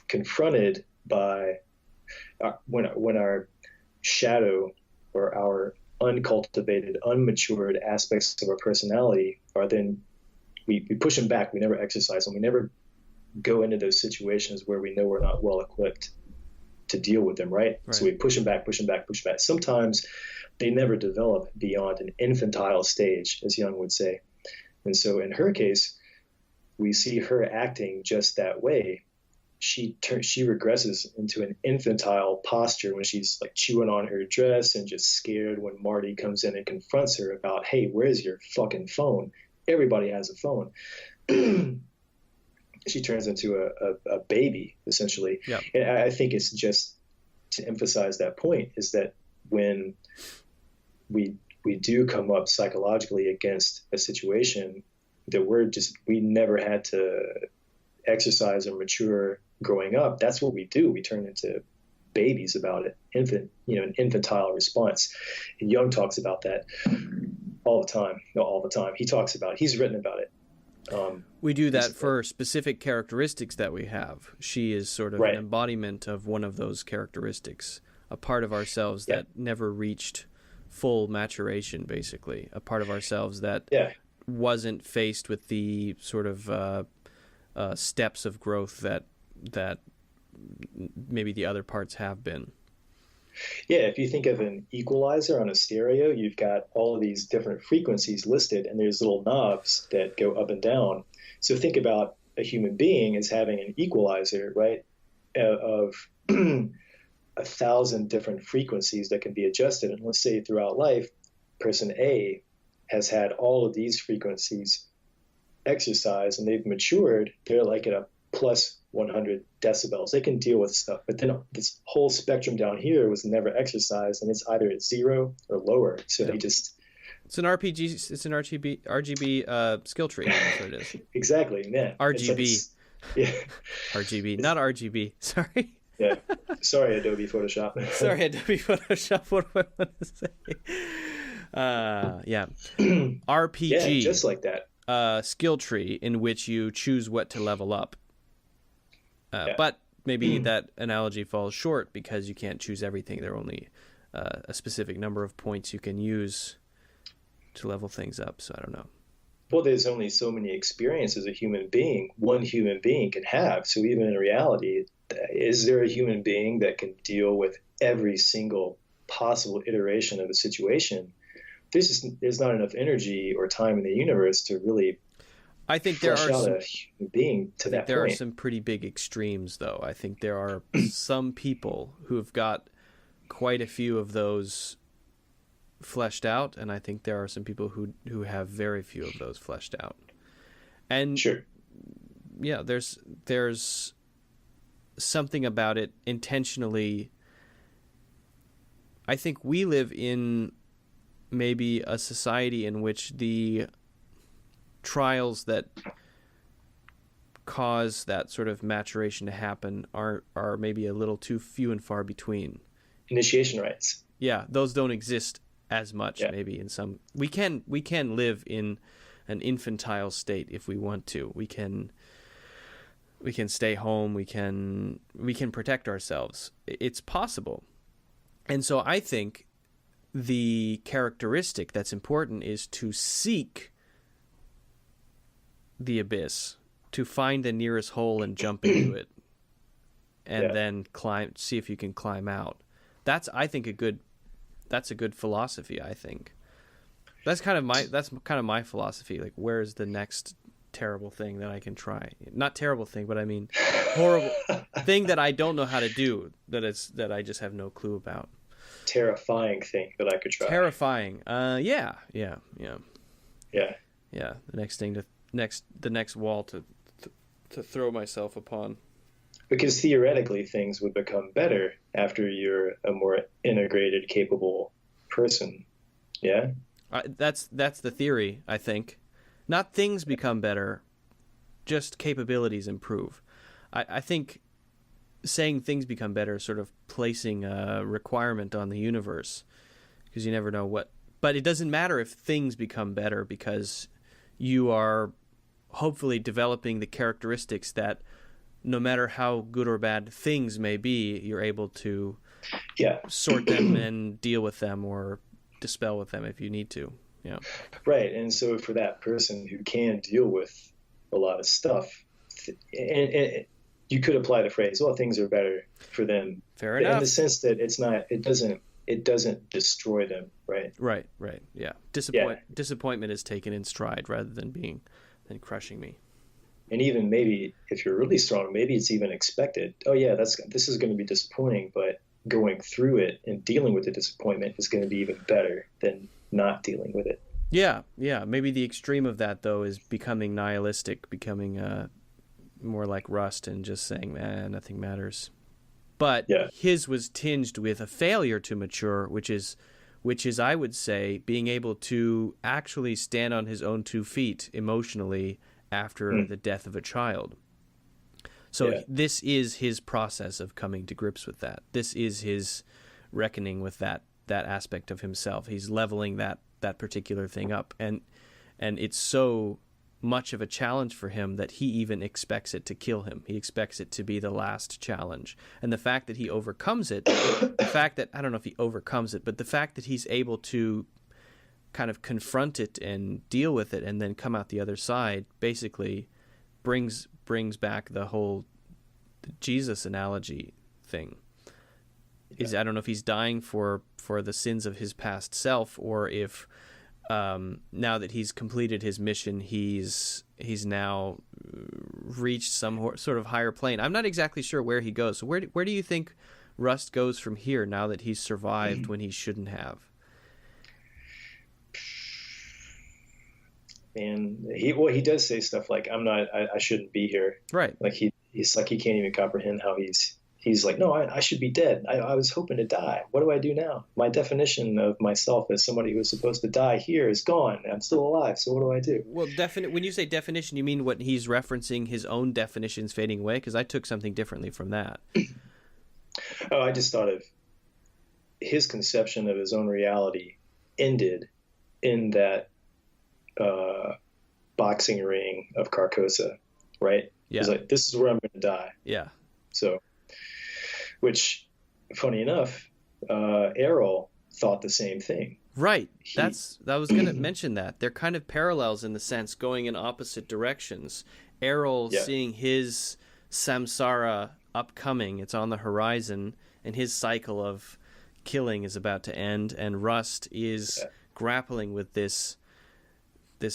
confronted by when our shadow or our uncultivated, unmatured aspects of our personality are then we push them back. We never exercise them. We never go into those situations where we know we're not well equipped to deal with them, right? So we push them back, push them back, push them back. Sometimes they never develop beyond an infantile stage, as Jung would say. And so in her case, we see her acting just that way. She regresses into an infantile posture when she's like chewing on her dress and just scared when Marty comes in and confronts her about, hey, where's your fucking phone? Everybody has a phone. She turns into a baby, essentially. Yep. And I think it's just to emphasize that point is that when we do come up psychologically against a situation that we never had to exercise or mature growing up, that's what we do. We turn into babies about it, an infantile response. And Jung talks about that all the time. No, all the time. He's written about it. We do that for specific characteristics that we have. She is sort of an embodiment of one of those characteristics, a part of ourselves that never reached full maturation, basically, a part of ourselves that wasn't faced with the sort of steps of growth that maybe the other parts have been. Yeah, if you think of an equalizer on a stereo, you've got all of these different frequencies listed, and there's little knobs that go up and down. So think about a human being as having an equalizer, right, of 1,000 different frequencies that can be adjusted. And let's say throughout life, person A has had all of these frequencies exercised, and they've matured. They're like at a plus 100 decibels. They can deal with stuff, but then this whole spectrum down here was never exercised, and it's either at 0 or lower. So they just... It's an RPG. It's an RGB skill tree. That's what it is. Exactly, man. RGB. RGB, not RGB. Sorry. Yeah. Sorry, Adobe Photoshop. Sorry, Adobe Photoshop. What do I want to say? RPG. Yeah, just like that. Skill tree in which you choose what to level up. But maybe that analogy falls short because you can't choose everything. There are only a specific number of points you can use to level things up. So I don't know. Well, there's only so many experiences one human being can have. So even in reality, is there a human being that can deal with every single possible iteration of a situation? There's not enough energy or time in the universe to really I think there are some, a human being to that there point. Are some pretty big extremes, though. I think there are some people who have got quite a few of those fleshed out, and I think there are some people who have very few of those fleshed out. And sure, yeah, there's something about it intentionally. I think we live in maybe a society in which the trials that cause that sort of maturation to happen are maybe a little too few and far between. Initiation rites. Yeah, those don't exist as much. Yeah. Maybe in some we can live in an infantile state if we want to. We can stay home. We can protect ourselves. It's possible. And so I think the characteristic that's important is to seek the abyss, to find the nearest hole and jump into it, and then see if you can climb out. That's, I think, that's a good philosophy. I think that's kind of my philosophy. Like, where's the next terrible thing that I can try? Not terrible thing, but I mean horrible thing that I don't know how to do, that I just have no clue about. Terrifying thing that I could try. Terrifying. Yeah. The next wall to throw myself upon. Because theoretically, things would become better after you're a more integrated, capable person. Yeah. That's the theory, I think. Not things become better, just capabilities improve. I think saying things become better is sort of placing a requirement on the universe, because you never know what. But it doesn't matter if things become better, because you are hopefully developing the characteristics that no matter how good or bad things may be, you're able to sort them and deal with them or dispel with them if you need to. Yeah. Right. And so for that person who can deal with a lot of stuff, and you could apply the phrase, well, things are better for them. Fair enough. In the sense that it doesn't destroy them, right? Right. Yeah. Disappointment is taken in stride rather than crushing me. And even maybe if you're really strong, maybe it's even expected. Oh yeah, this is going to be disappointing, but going through it and dealing with the disappointment is going to be even better than not dealing with it. Yeah. Maybe the extreme of that, though, is becoming nihilistic, becoming more like Rust and just saying, man, nothing matters. But his was tinged with a failure to mature, which is, I would say, being able to actually stand on his own 2 feet emotionally after the death of a child. So this is his process of coming to grips with that. This is his reckoning with that aspect of himself. He's leveling that particular thing up, and it's so much of a challenge for him that he even expects it to kill him. He expects it to be the last challenge. And the fact that he overcomes it, I don't know if he overcomes it, but the fact that he's able to kind of confront it and deal with it and then come out the other side basically brings back the whole Jesus analogy thing. I don't know if he's dying for the sins of his past self, or if now that he's completed his mission, he's now reached some sort of higher plane. I'm not exactly sure where he goes. So where do you think Rust goes from here now that he's survived when he shouldn't have? And he does say stuff like, I shouldn't be here. Right. Like he's like, he can't even comprehend how he's like, no, I should be dead. I was hoping to die. What do I do now? My definition of myself as somebody who was supposed to die here is gone. I'm still alive. So what do I do? Well, when you say definition, you mean what he's referencing, his own definitions fading away? Because I took something differently from that. Oh, I just thought of his conception of his own reality ended in that boxing ring of Carcosa, right? Yeah. He's like, this is where I'm going to die. Yeah. So, which, funny enough, Errol thought the same thing. Right. I was going to mention that. They're kind of parallels in the sense, going in opposite directions. Errol seeing his samsara upcoming, it's on the horizon, and his cycle of killing is about to end, and Rust is grappling with this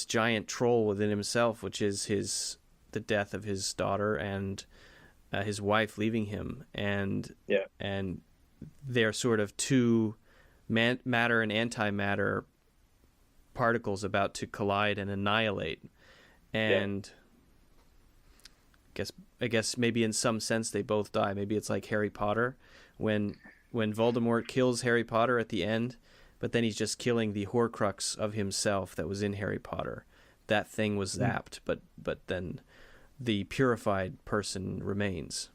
giant troll within himself, which is the death of his daughter and his wife leaving him, and they're sort of two matter and antimatter particles about to collide and annihilate. And I guess maybe in some sense they both die. Maybe it's like Harry Potter when Voldemort kills Harry Potter at the end, but then he's just killing the Horcrux of himself that was in Harry Potter. That thing was zapped, but then the purified person remains.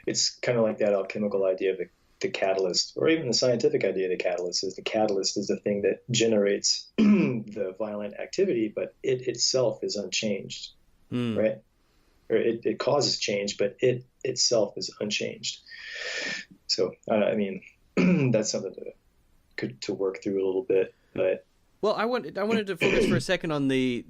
It's kind of like that alchemical idea of the catalyst, or even the scientific idea of the catalyst is the thing that generates the violent activity, but it itself is unchanged, right? Or it causes change, but it itself is unchanged. So, I mean, that's something to work through a little bit, but. Well, I wanted to focus for a second on the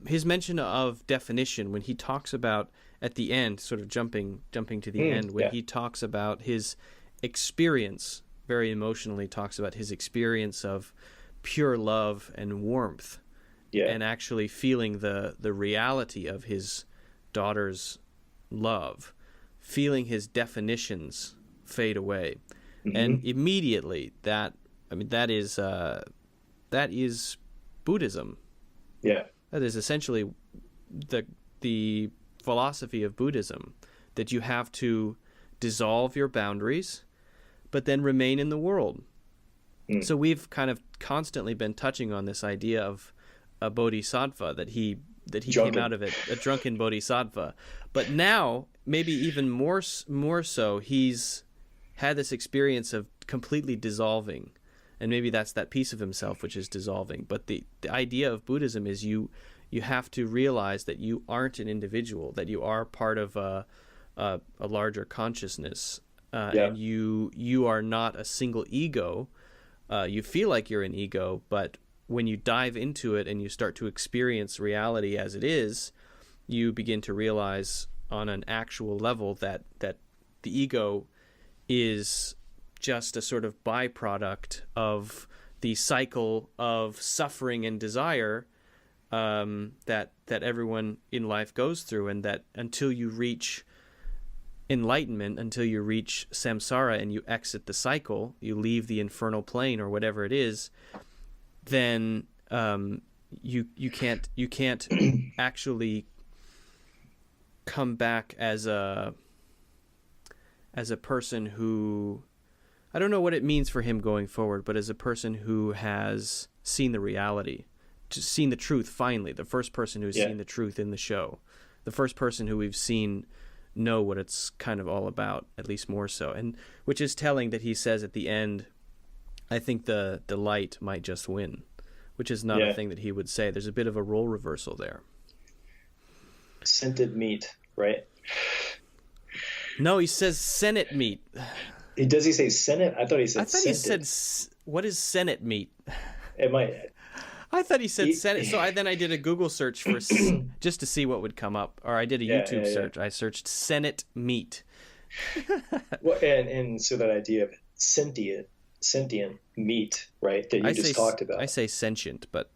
his mention of definition when he talks about at the end, sort of jumping to the end, when he talks about his experience, very emotionally talks about his experience of pure love and warmth, and actually feeling the reality of his daughter's love, feeling his definitions fade away, and immediately that is Buddhism. Yeah. That is essentially the philosophy of Buddhism, that you have to dissolve your boundaries, but then remain in the world. So we've kind of constantly been touching on this idea of a bodhisattva, that he came out of it, a drunken bodhisattva. But now, maybe even more so, he's had this experience of completely dissolving. And maybe that's that piece of himself which is dissolving. But the idea of Buddhism is you have to realize that you aren't an individual, that you are part of a larger consciousness, and you are not a single ego. You feel like you're an ego, but when you dive into it and you start to experience reality as it is, you begin to realize on an actual level that the ego is just a sort of byproduct of the cycle of suffering and desire that everyone in life goes through, and that until you reach enlightenment, until you reach samsara and you exit the cycle, you leave the infernal plane or whatever it is, then you can't actually come back as a person who, I don't know what it means for him going forward, but as a person who has seen the reality, just seen the truth finally, the first person who's seen the truth in the show, the first person who we've seen know what it's kind of all about, at least more so. And which is telling that he says at the end, I think the light might just win, which is not a thing that he would say. There's a bit of a role reversal there. Scented meat, right? No, he says Senate meat. Does he say Senate? I thought he said he said, what is Senate meat? It might. I thought he said Senate. So I did a Google search for just to see what would come up. Or I did a YouTube search. I searched Senate meat. Well, and so that idea of sentient meat, right, that you just talked about. I say sentient, but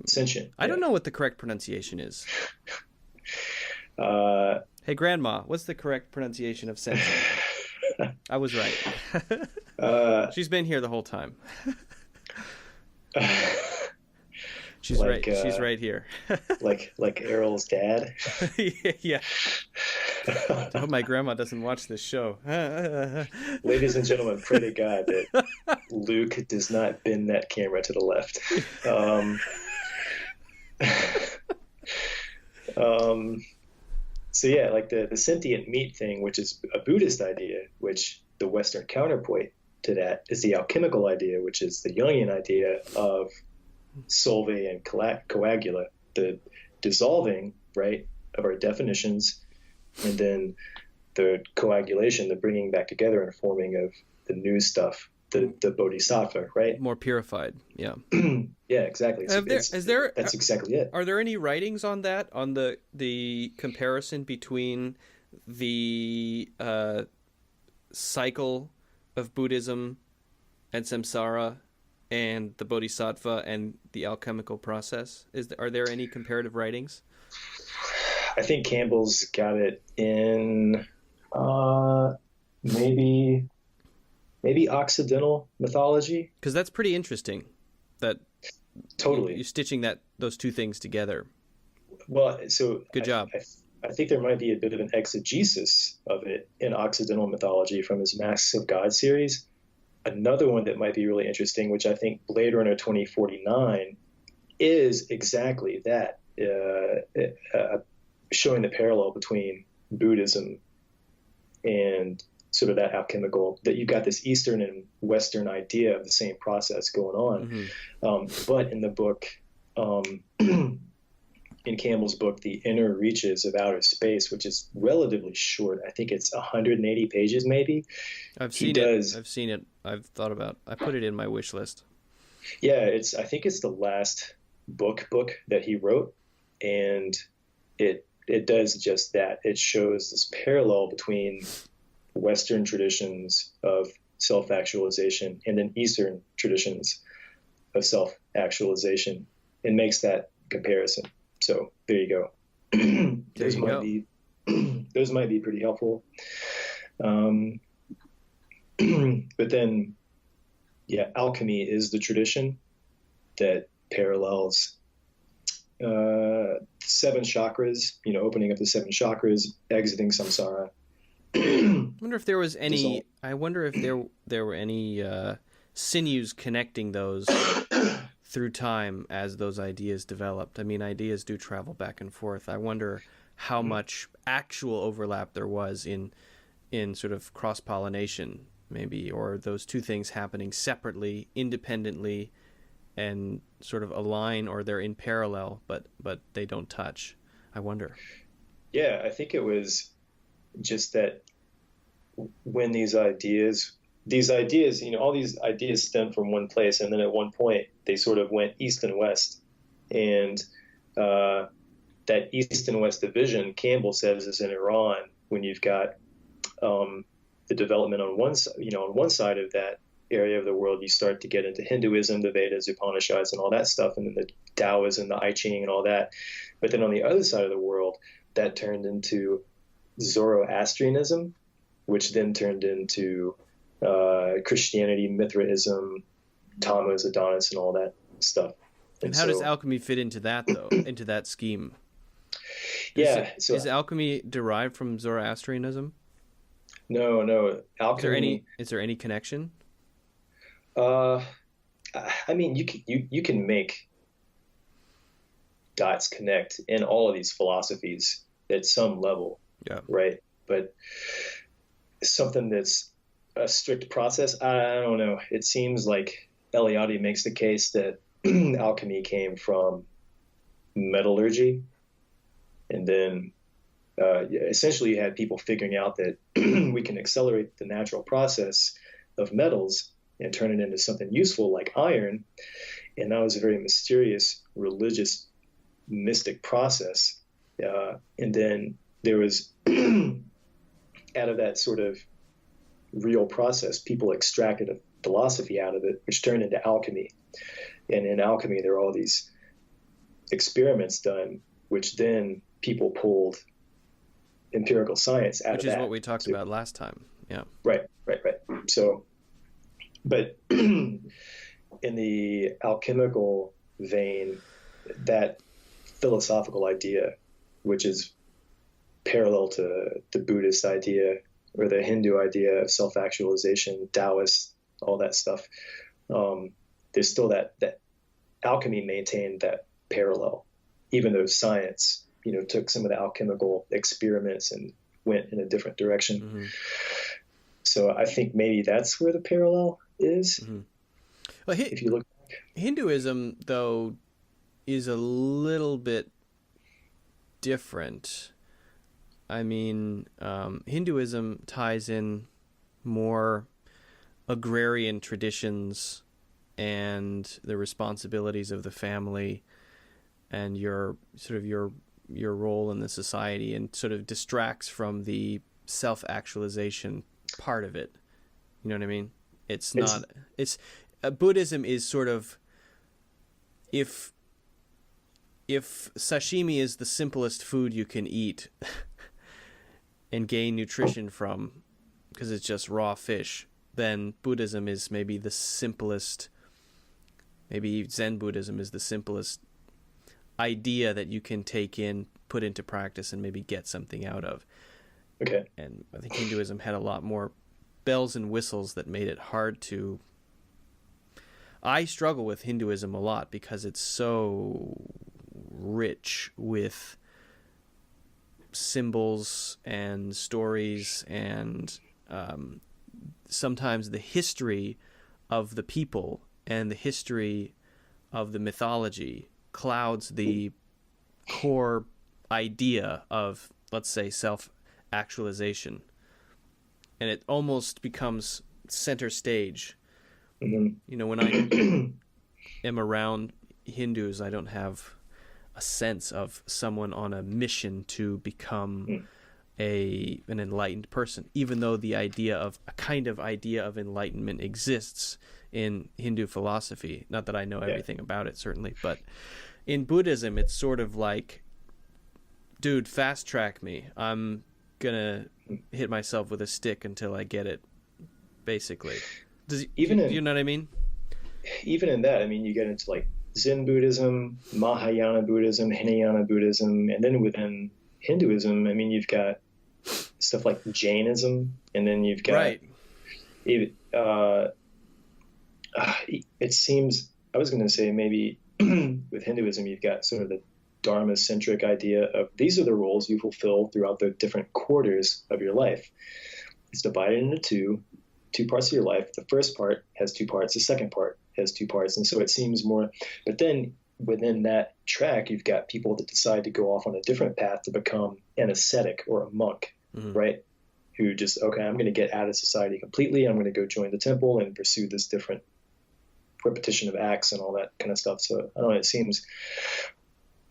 sentient. I don't know what the correct pronunciation is. Hey, Grandma, what's the correct pronunciation of sentient? I was right. She's been here the whole time. She's right. She's right here. like Errol's dad. Yeah. I hope my grandma doesn't watch this show. Ladies and gentlemen, pray to God that Luke does not bend that camera to the left. So yeah, like the sentient meat thing, which is a Buddhist idea, which the Western counterpoint to that is the alchemical idea, which is the Jungian idea of solve and coagula, the dissolving, right, of our definitions, and then the coagulation, the bringing back together and forming of the new stuff, the bodhisattva, right? More purified, yeah. Yeah, exactly. That's exactly it. Are there any writings on that, on the comparison between the cycle of Buddhism and samsara and the bodhisattva and the alchemical process? Are there any comparative writings? I think Campbell's got it in maybe Occidental mythology. Because that's pretty interesting. That totally you're stitching those two things together. Well, so good job. I think there might be a bit of an exegesis of it in Occidental mythology from his Masks of God series. Another one that might be really interesting, which I think Blade Runner 2049 is exactly that, showing the parallel between Buddhism and sort of that alchemical, that you've got this Eastern and Western idea of the same process going on. But in the book, in Campbell's book, The Inner Reaches of Outer Space, which is relatively short, I think it's 180 pages maybe. I've seen it. I've thought about, I put it in my wish list. Yeah, I think it's the last book that he wrote, and it does just that. It shows this parallel between Western traditions of self-actualization and then Eastern traditions of self-actualization, and makes that comparison. So there you go. Those might be pretty helpful. But then, yeah, alchemy is the tradition that parallels 7 chakras, opening up the 7 chakras, exiting samsara. I wonder if there was any. I wonder if there were any sinews connecting those through time as those ideas developed. I mean, ideas do travel back and forth. I wonder how much actual overlap there was in sort of cross-pollination, maybe, or those two things happening separately, independently, and sort of align, or they're in parallel, but they don't touch. I wonder. Yeah, I think it was just that when these ideas, all these ideas stem from one place, and then at one point they sort of went east and west, and that east and west division, Campbell says, is in Iran. When you've got the development on one side of that area of the world, you start to get into Hinduism, the Vedas, Upanishads, and all that stuff, and then the Taoism, the I Ching, and all that. But then on the other side of the world, that turned into Zoroastrianism, which then turned into Christianity, Mithraism, Tammuz, Adonis, and all that stuff. And how does alchemy fit into that, though, into that scheme? Is alchemy derived from Zoroastrianism? No. Alchemy. Is there any connection? I mean, you can make dots connect in all of these philosophies at some level, right? But something that's a strict process, I don't know. It seems like Eliade makes the case that alchemy came from metallurgy, and then essentially you had people figuring out that we can accelerate the natural process of metals and turn it into something useful like iron, and that was a very mysterious, religious, mystic process. And then there was, out of that sort of real process, people extracted a philosophy out of it, which turned into alchemy. And in alchemy, there are all these experiments done, which then people pulled empirical science out of that. Which is what we talked about last time. Yeah. Right. So, but in the alchemical vein, that philosophical idea, which is parallel to the Buddhist idea or the Hindu idea of self-actualization, Taoist, all that stuff, there's still that alchemy maintained that parallel, even though science, took some of the alchemical experiments and went in a different direction. Mm-hmm. So I think maybe that's where the parallel is. Mm-hmm. Well, if you look back. Hinduism, though, is a little bit different. I mean, Hinduism ties in more agrarian traditions and the responsibilities of the family and your role in the society, and sort of distracts from the self-actualization part of it. You know what I mean? Buddhism is sort of, if sashimi is the simplest food you can eat and gain nutrition from because it's just raw fish, then Buddhism is maybe the simplest, maybe Zen Buddhism is the simplest idea that you can take in, put into practice, and maybe get something out of. Okay. And I think Hinduism had a lot more bells and whistles that made it hard to... I struggle with Hinduism a lot because it's so rich with symbols and stories and sometimes the history of the people and the history of the mythology clouds the core idea of, let's say, self-actualization. And it almost becomes center stage. Mm-hmm. You know, when I am around Hindus, I don't have a sense of someone on a mission to become an enlightened person, even though the idea of a kind of idea of enlightenment exists in Hindu philosophy. Not that I know everything about it, certainly, but in Buddhism, it's sort of like, dude, fast track me. I'm gonna hit myself with a stick until I get it, basically. Do you know what I mean? Even in that, I mean, you get into like Zen Buddhism, Mahayana Buddhism, Hinayana Buddhism, and then within Hinduism, I mean, you've got stuff like Jainism, and then you've got it seems, I was going to say maybe with Hinduism, you've got sort of the Dharma-centric idea of these are the roles you fulfill throughout the different quarters of your life. It's divided into two parts of your life. The first part has two parts. The second part has two parts. And so it seems more, but then within that track, you've got people that decide to go off on a different path to become an ascetic or a monk, right? Who just, okay, I'm going to get out of society completely. I'm going to go join the temple and pursue this different repetition of acts and all that kind of stuff. So I don't know, it seems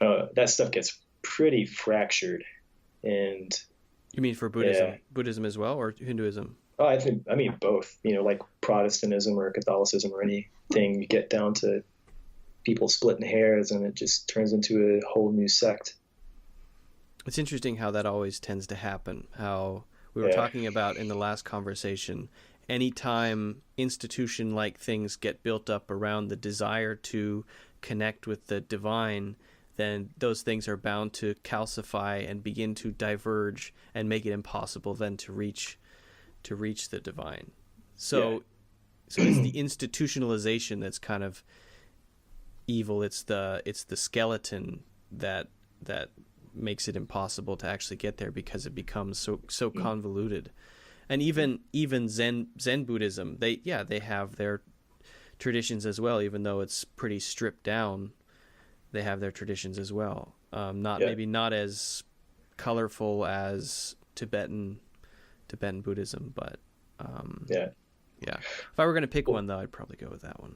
that stuff gets pretty fractured. And you mean for Buddhism, Buddhism as well, or Hinduism? Oh, I mean both, you know, like Protestantism or Catholicism or anything, you get down to people splitting hairs and it just turns into a whole new sect. It's interesting how that always tends to happen. How we were talking about in the last conversation, anytime institution-like things get built up around the desire to connect with the divine, then those things are bound to calcify and begin to diverge and make it impossible then to reach the divine. So it's the institutionalization that's kind of evil. It's the skeleton that makes it impossible to actually get there because it becomes so convoluted. And even Zen Buddhism, they have their traditions as well, even though it's pretty stripped down. They have their traditions as well. Maybe not as colorful as Tibetan Buddhism, but if I were going to pick one, though, I'd probably go with that one.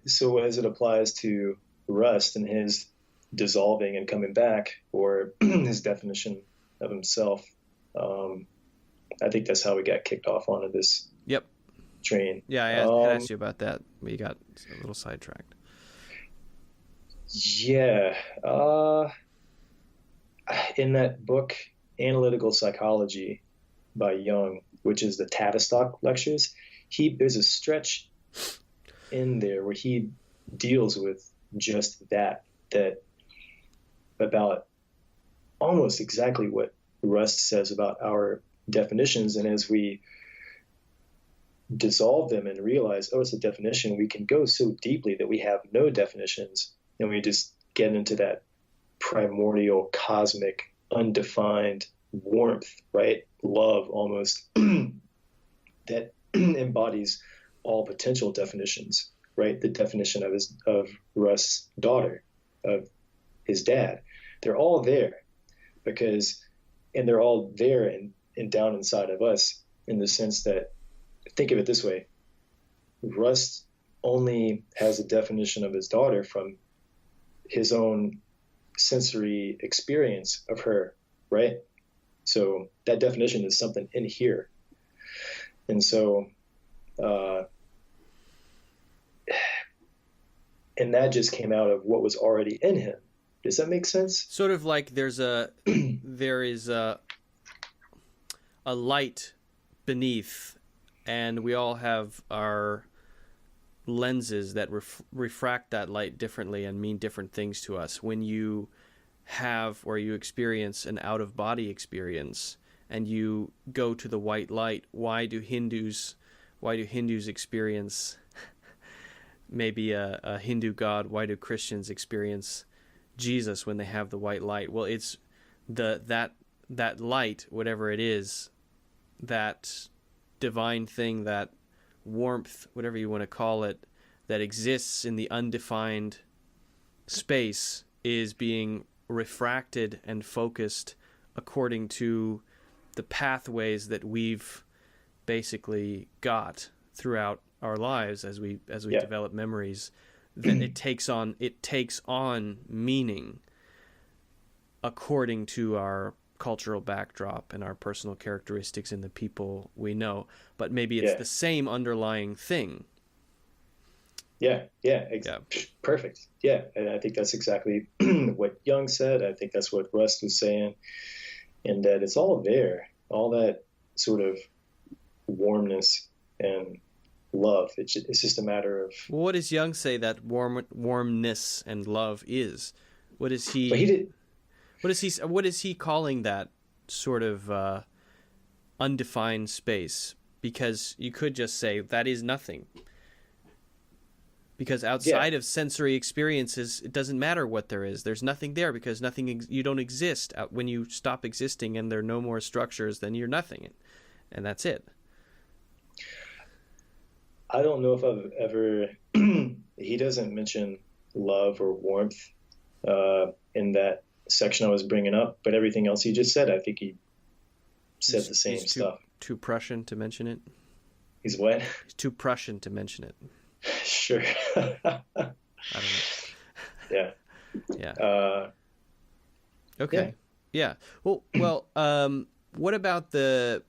So as it applies to Rust and his dissolving and coming back, or his definition of himself, I think that's how we got kicked off onto this train. Yeah, I had asked you about that, but you got a little sidetracked. Yeah. In that book, Analytical Psychology by Jung, which is the Tavistock lectures, there's a stretch in there where he deals with just that about almost exactly what Rust says about our definitions. And as we dissolve them and realize, it's a definition, we can go so deeply that we have no definitions, and we just get into that primordial, cosmic, undefined warmth, right? Love almost that embodies all potential definitions, right? The definition of Rust's daughter, of his dad, they're all there and they're all there and down inside of us, in the sense that, think of it this way, Rust only has a definition of his daughter from his own sensory experience of her, right? So that definition is something in here. And so, and that just came out of what was already in him. Does that make sense? Sort of like there is a light beneath, and we all have our lenses that refract that light differently and mean different things to us. When you have or you experience an out-of-body experience and you go to the white light, why do Hindus experience maybe a Hindu god? Why do Christians experience Jesus when they have the white light? Well, it's that light, whatever it is, that divine thing, that warmth, whatever you want to call it, that exists in the undefined space, is being refracted and focused according to the pathways that we've basically got throughout our lives as we develop memories. That it takes on meaning according to our cultural backdrop and our personal characteristics in the people we know, but maybe it's the same underlying thing. Perfect. Yeah, and I think that's exactly what Jung said. I think that's what Rust was saying, and that it's all there, all that sort of warmness and love. It's just a matter of... Well, what does Jung say that warmness and love is? What is he? But he did. What is he calling that sort of undefined space? Because you could just say that is nothing. Because outside of sensory experiences, it doesn't matter what there is. There's nothing there because you don't exist. When you stop existing and there are no more structures, then you're nothing, and that's it. I don't know if I've ever... He doesn't mention love or warmth in that section I was bringing up, but everything else he just said, I think he said the same stuff. Too Prussian to mention it? He's what? He's too Prussian to mention it. Sure. I don't know. Yeah. Okay. Yeah. Well, what about the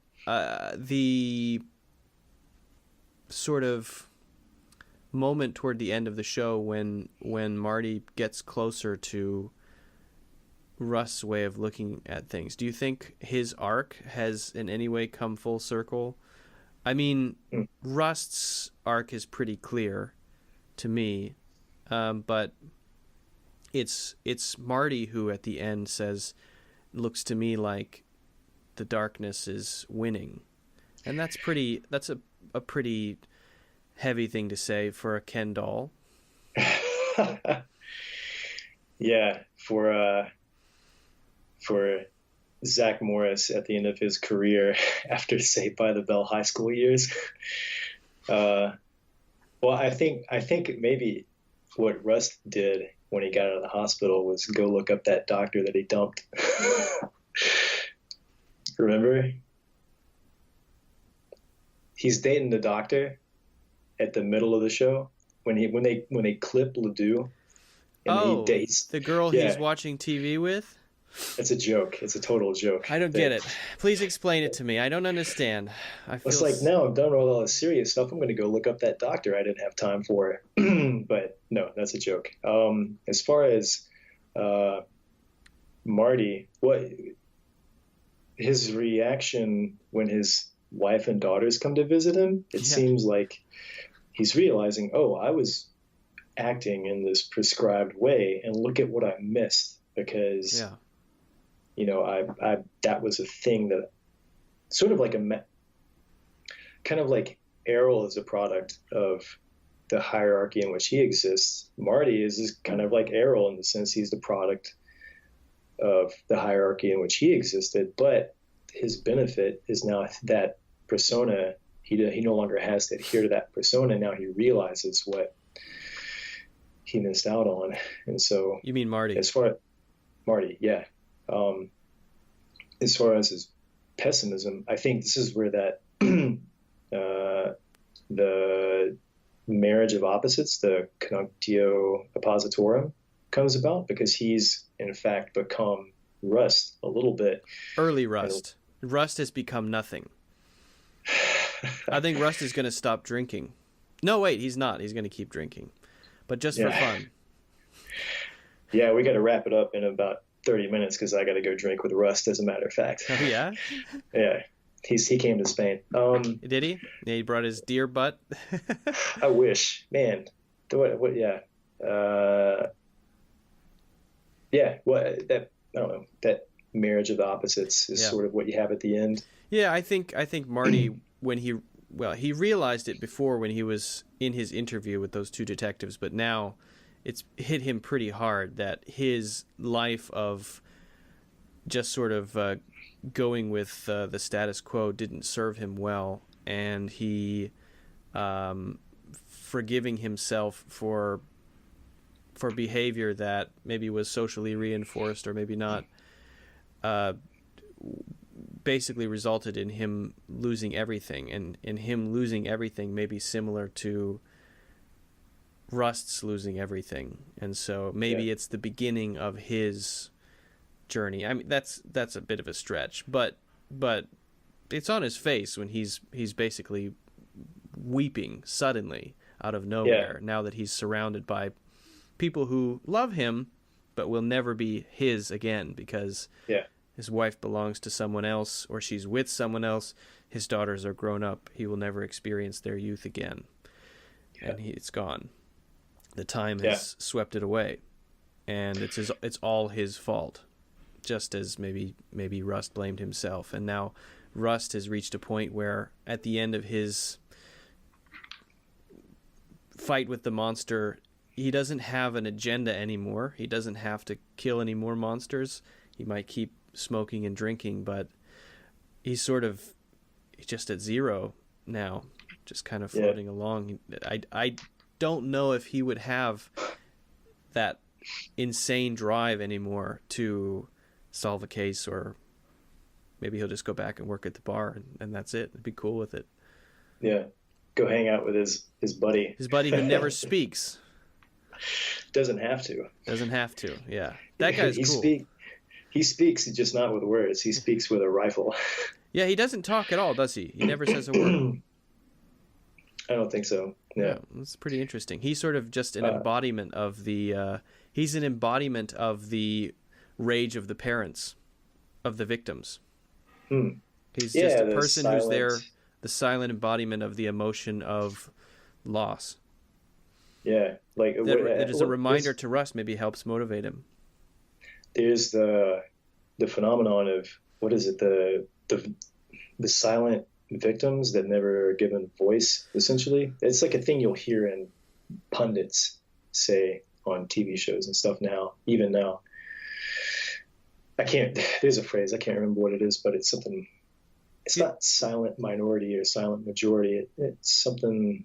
sort of moment toward the end of the show when Marty gets closer to Rust's way of looking at things? Do you think his arc has in any way come full circle? I mean, Rust's arc is pretty clear to me, but it's Marty who at the end looks to me like the darkness is winning, and that's a pretty heavy thing to say for a Ken doll. Yeah, for Zach Morris at the end of his career after Saved by the Bell high school years. Well, I think maybe what Rust did when he got out of the hospital was go look up that doctor that he dumped. Remember? He's dating the doctor at the middle of the show when they clip Ledoux and he dates the girl he's watching TV with. It's a joke. It's a total joke. I don't get it. Please explain it to me. I don't understand. It's like, now I'm done with all this serious stuff. I'm going to go look up that doctor I didn't have time for. But no, that's a joke. As far as Marty, his reaction when his wife and daughters come to visit him, it seems like he's realizing, I was acting in this prescribed way, and look at what I missed, because I that was a thing that sort of like kind of like Errol is a product of the hierarchy in which he exists. Marty is kind of like Errol in the sense he's the product of the hierarchy in which he existed, but his benefit is now that persona. He no longer has to adhere to that persona. Now he realizes what he missed out on. And so you mean Marty? As far as Marty, yeah. As far as his pessimism, I think this is where that the marriage of opposites, the conjunctio oppositorum, comes about, because he's in fact become Rust a little bit. Early Rust. Rust has become nothing. I think Rust is going to stop drinking. No, wait, he's not. He's going to keep drinking, but just for fun. Yeah, we got to wrap it up in about 30 minutes because I got to go drink with Rust, as a matter of fact. Oh, yeah? Yeah. He came to Spain. Did he? Yeah, he brought his deer butt. I wish, man. What? Yeah. I don't know. That marriage of the opposites is sort of what you have at the end. Yeah, I think Marty, when he realized it before when he was in his interview with those two detectives, but now it's hit him pretty hard that his life of just sort of going with the status quo didn't serve him well, and he forgiving himself for behavior that maybe was socially reinforced or maybe not, basically resulted in him losing everything, and in him losing everything may be similar to Rust's losing everything, and so maybe it's the beginning of his journey. I mean, that's a bit of a stretch, but it's on his face when he's basically weeping suddenly out of nowhere, now that he's surrounded by people who love him but will never be his again, because his wife belongs to someone else, or she's with someone else. His daughters are grown up. He will never experience their youth again, and it's gone. The time has swept it away, and it's all his fault, just as maybe Rust blamed himself. And now Rust has reached a point where at the end of his fight with the monster, he doesn't have an agenda anymore. He doesn't have to kill any more monsters. He might keep smoking and drinking, but he's just at zero now, just kind of floating along. I don't know if he would have that insane drive anymore to solve a case, or maybe he'll just go back and work at the bar, and that's it. I'd be cool with it. Yeah. Go hang out with his buddy. His buddy who never speaks. Doesn't have to. Yeah. That guy's cool. He speaks, just not with words. He speaks with a rifle. Yeah, he doesn't talk at all, does he? He never says a word. I don't think so. Yeah. That's pretty interesting. He's sort of just an embodiment of the he's an embodiment of the rage of the parents of the victims. He's just a person who's there, the silent embodiment of the emotion of loss. Yeah, like that is a reminder to Rust, maybe helps motivate him. There's the phenomenon of, what is it, the silent victims that never are given voice, essentially. It's like a thing you'll hear in pundits say on TV shows and stuff now, even now. There's a phrase, I can't remember what it is, but it's something, it's not silent minority or silent majority. It's something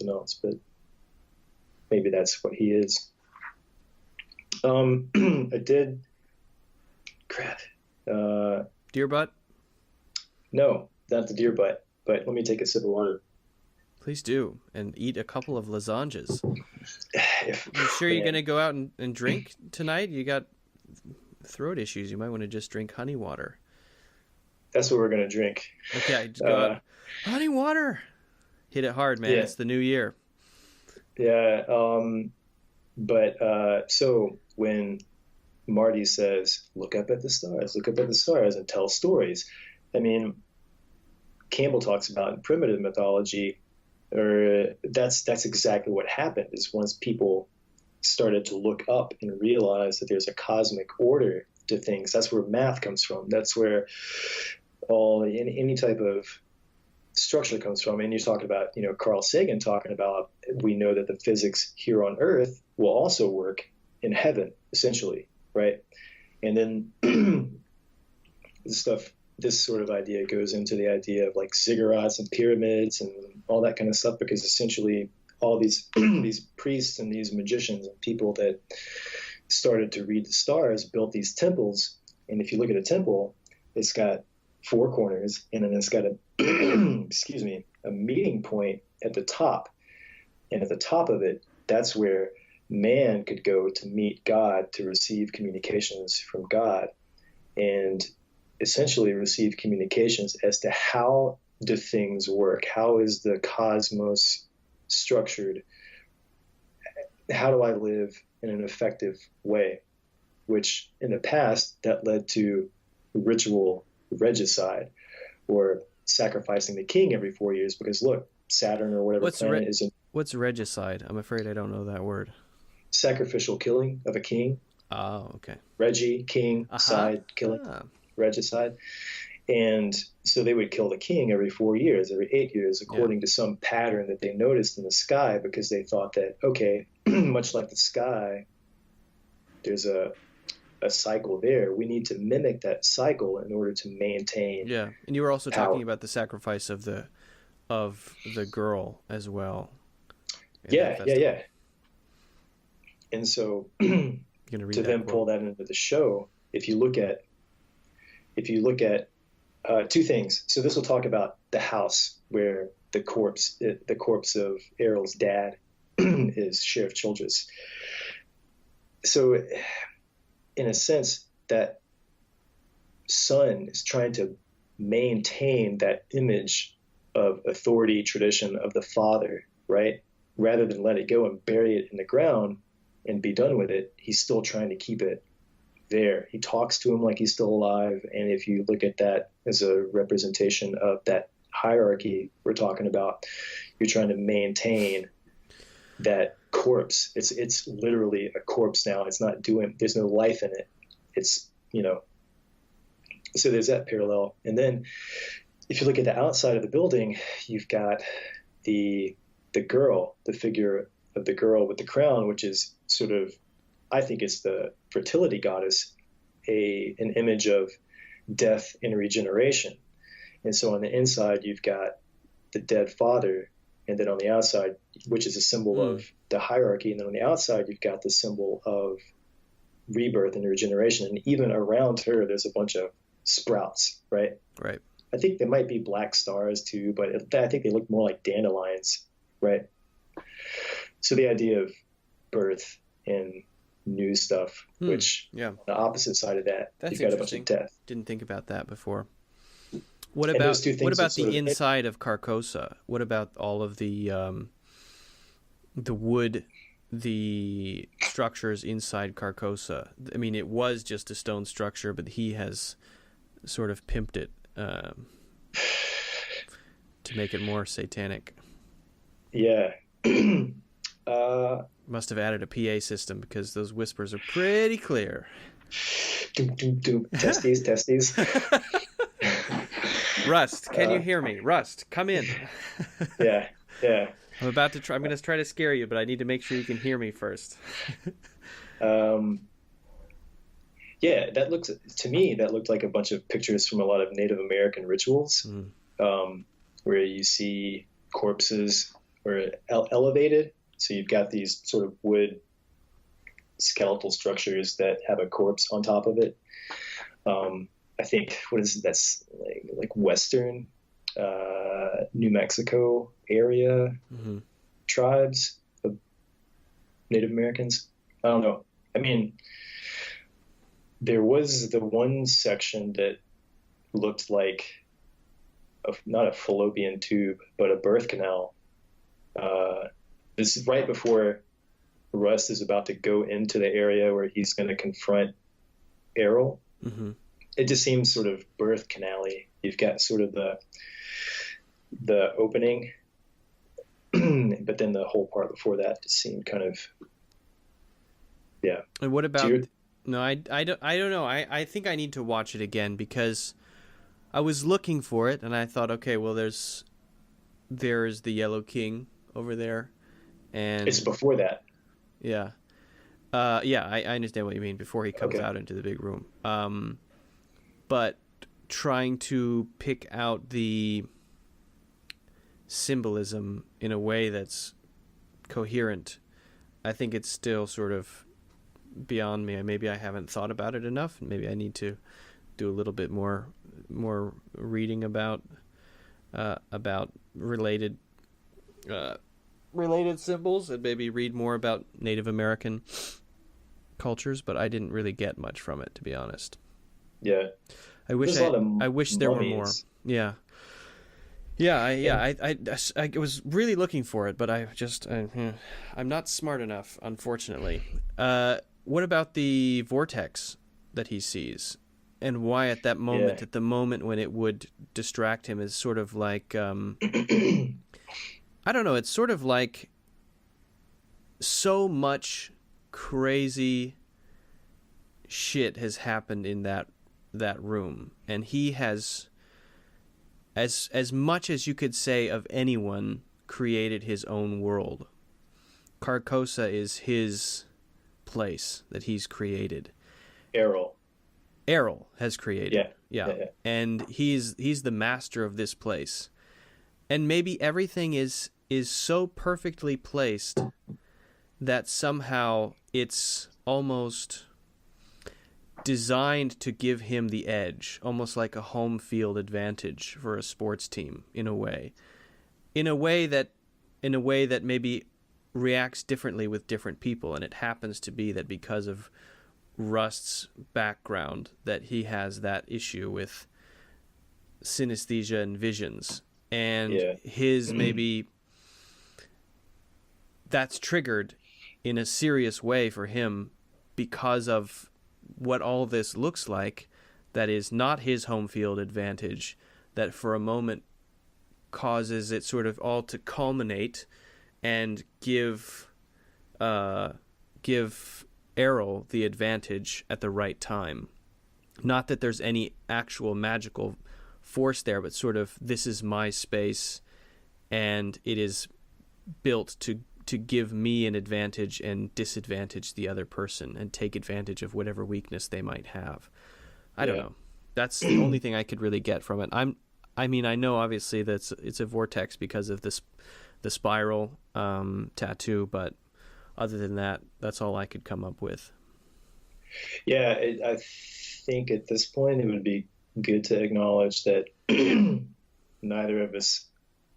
else, but maybe that's what he is. I did, deer butt? No, not the deer butt, but let me take a sip of water. Please do, and eat a couple of lasagnas. You sure you're going to go out and drink tonight? You got throat issues. You might want to just drink honey water. That's what we're going to drink. Okay, just go out. Honey water! Hit it hard, man. It's the new year. Yeah, so when Marty says, look up at the stars and tell stories, I mean, Campbell talks about in primitive mythology, or that's exactly what happened, is once people started to look up and realize that there's a cosmic order to things, that's where math comes from. That's where any type of structure comes from. And you're talking about, Carl Sagan talking about, we know that the physics here on Earth will also work in heaven, essentially, right? And then this sort of idea goes into the idea of like ziggurats and pyramids and all that kind of stuff, because essentially all these these priests and these magicians and people that started to read the stars built these temples. And if you look at a temple, it's got four corners, and then it's got a a meeting point at the top. And at the top of it, that's where man could go to meet God, to receive communications from God, and essentially receive communications as to how do things work? How is the cosmos structured? How do I live in an effective way? Which in the past, that led to ritual regicide, or sacrificing the king every 4 years, because look, Saturn or whatever planet is in. What's regicide? I'm afraid I don't know that word. Sacrificial killing of a king. Oh, okay. Regi, king, side, killing. Regicide. And so they would kill the king every 4 years, every 8 years, according to some pattern that they noticed in the sky, because they thought that, okay, much like the sky, there's a a cycle there. We need to mimic that cycle in order to maintain Yeah, and you were also power. talking about the sacrifice of the girl as well in that Yeah, yeah, festival. yeah. And so You gonna read to that then pull quote? that into the show, if you look at two things. So this will talk about the house where the corpse of Errol's dad is Sheriff Childress. So in a sense, that son is trying to maintain that image of authority tradition of the father, right? Rather than let it go and bury it in the ground and be done with it, he's still trying to keep it there. He talks to him like he's still alive. And if you look at that as a representation of that hierarchy we're talking about, you're trying to maintain that corpse. It's literally a corpse now. It's not doing, there's no life in it. It's, so there's that parallel. And then if you look at the outside of the building, you've got the girl, the figure of the girl with the crown, which is sort of, I think it's the fertility goddess, an image of death and regeneration. And so on the inside, you've got the dead father, and then on the outside, which is a symbol of the hierarchy, and then on the outside, you've got the symbol of rebirth and regeneration. And even around her, there's a bunch of sprouts, right? Right. I think they might be black stars too, but I think they look more like dandelions, right? So the idea of birth and new stuff, which on the opposite side of that, you've got a bunch of death. Didn't think about that before. What about the inside of Carcosa? What about all of the wood, the structures inside Carcosa? I mean, it was just a stone structure, but he has sort of pimped it to make it more satanic. Yeah. Must have added a PA system because those whispers are pretty clear. Doom, doom, doom. Testes. Rust, can you hear me? Rust, come in. Yeah. I'm going to try to scare you, but I need to make sure you can hear me first. Yeah, to me, that looked like a bunch of pictures from a lot of Native American rituals, where you see corpses or elevated. So you've got these sort of wood skeletal structures that have a corpse on top of it. I think that's like Western New Mexico area tribes of Native Americans. I don't know. I mean, there was the one section that looked like not a fallopian tube, but a birth canal. This is right before Russ is about to go into the area where he's going to confront Errol. It just seems sort of birth canal-y. You've got sort of the opening, but then the whole part before that just seemed kind of, yeah. And what about? No, I don't know. I think I need to watch it again because I was looking for it and I thought, okay, well, there's the Yellow King over there, and it's before that. Yeah. I understand what you mean. Before he comes out into the big room. But trying to pick out the symbolism in a way that's coherent, I think it's still sort of beyond me. Maybe I haven't thought about it enough. Maybe I need to do a little bit more reading about related symbols, and maybe read more about Native American cultures, but I didn't really get much from it, to be honest. Yeah. I wish there were more. Yeah. I was really looking for it, but I'm not smart enough, unfortunately. What about the vortex that he sees, and why at that moment, at the moment when it would distract him, is sort of like I don't know. It's sort of like so much crazy shit has happened in that room, and he has, as much as you could say of anyone, created his own world. Carcosa is his place that he's created, Errol. Errol has created. Yeah. And he's the master of this place. And maybe everything is so perfectly placed that somehow it's almost designed to give him the edge, almost like a home field advantage for a sports team in a way that maybe reacts differently with different people. And it happens to be that because of Rust's background that he has that issue with synesthesia and visions, and his maybe that's triggered in a serious way for him because of what all this looks like, that is not his home field advantage, that for a moment causes it sort of all to culminate and give Errol the advantage at the right time. Not that there's any actual magical force there, but sort of, this is my space and it is built to give me an advantage and disadvantage the other person and take advantage of whatever weakness they might have. I don't know. That's the only thing I could really get from it. I know obviously that it's a vortex because of the spiral tattoo, but other than that, that's all I could come up with. Yeah, I think at this point it would be good to acknowledge that neither of us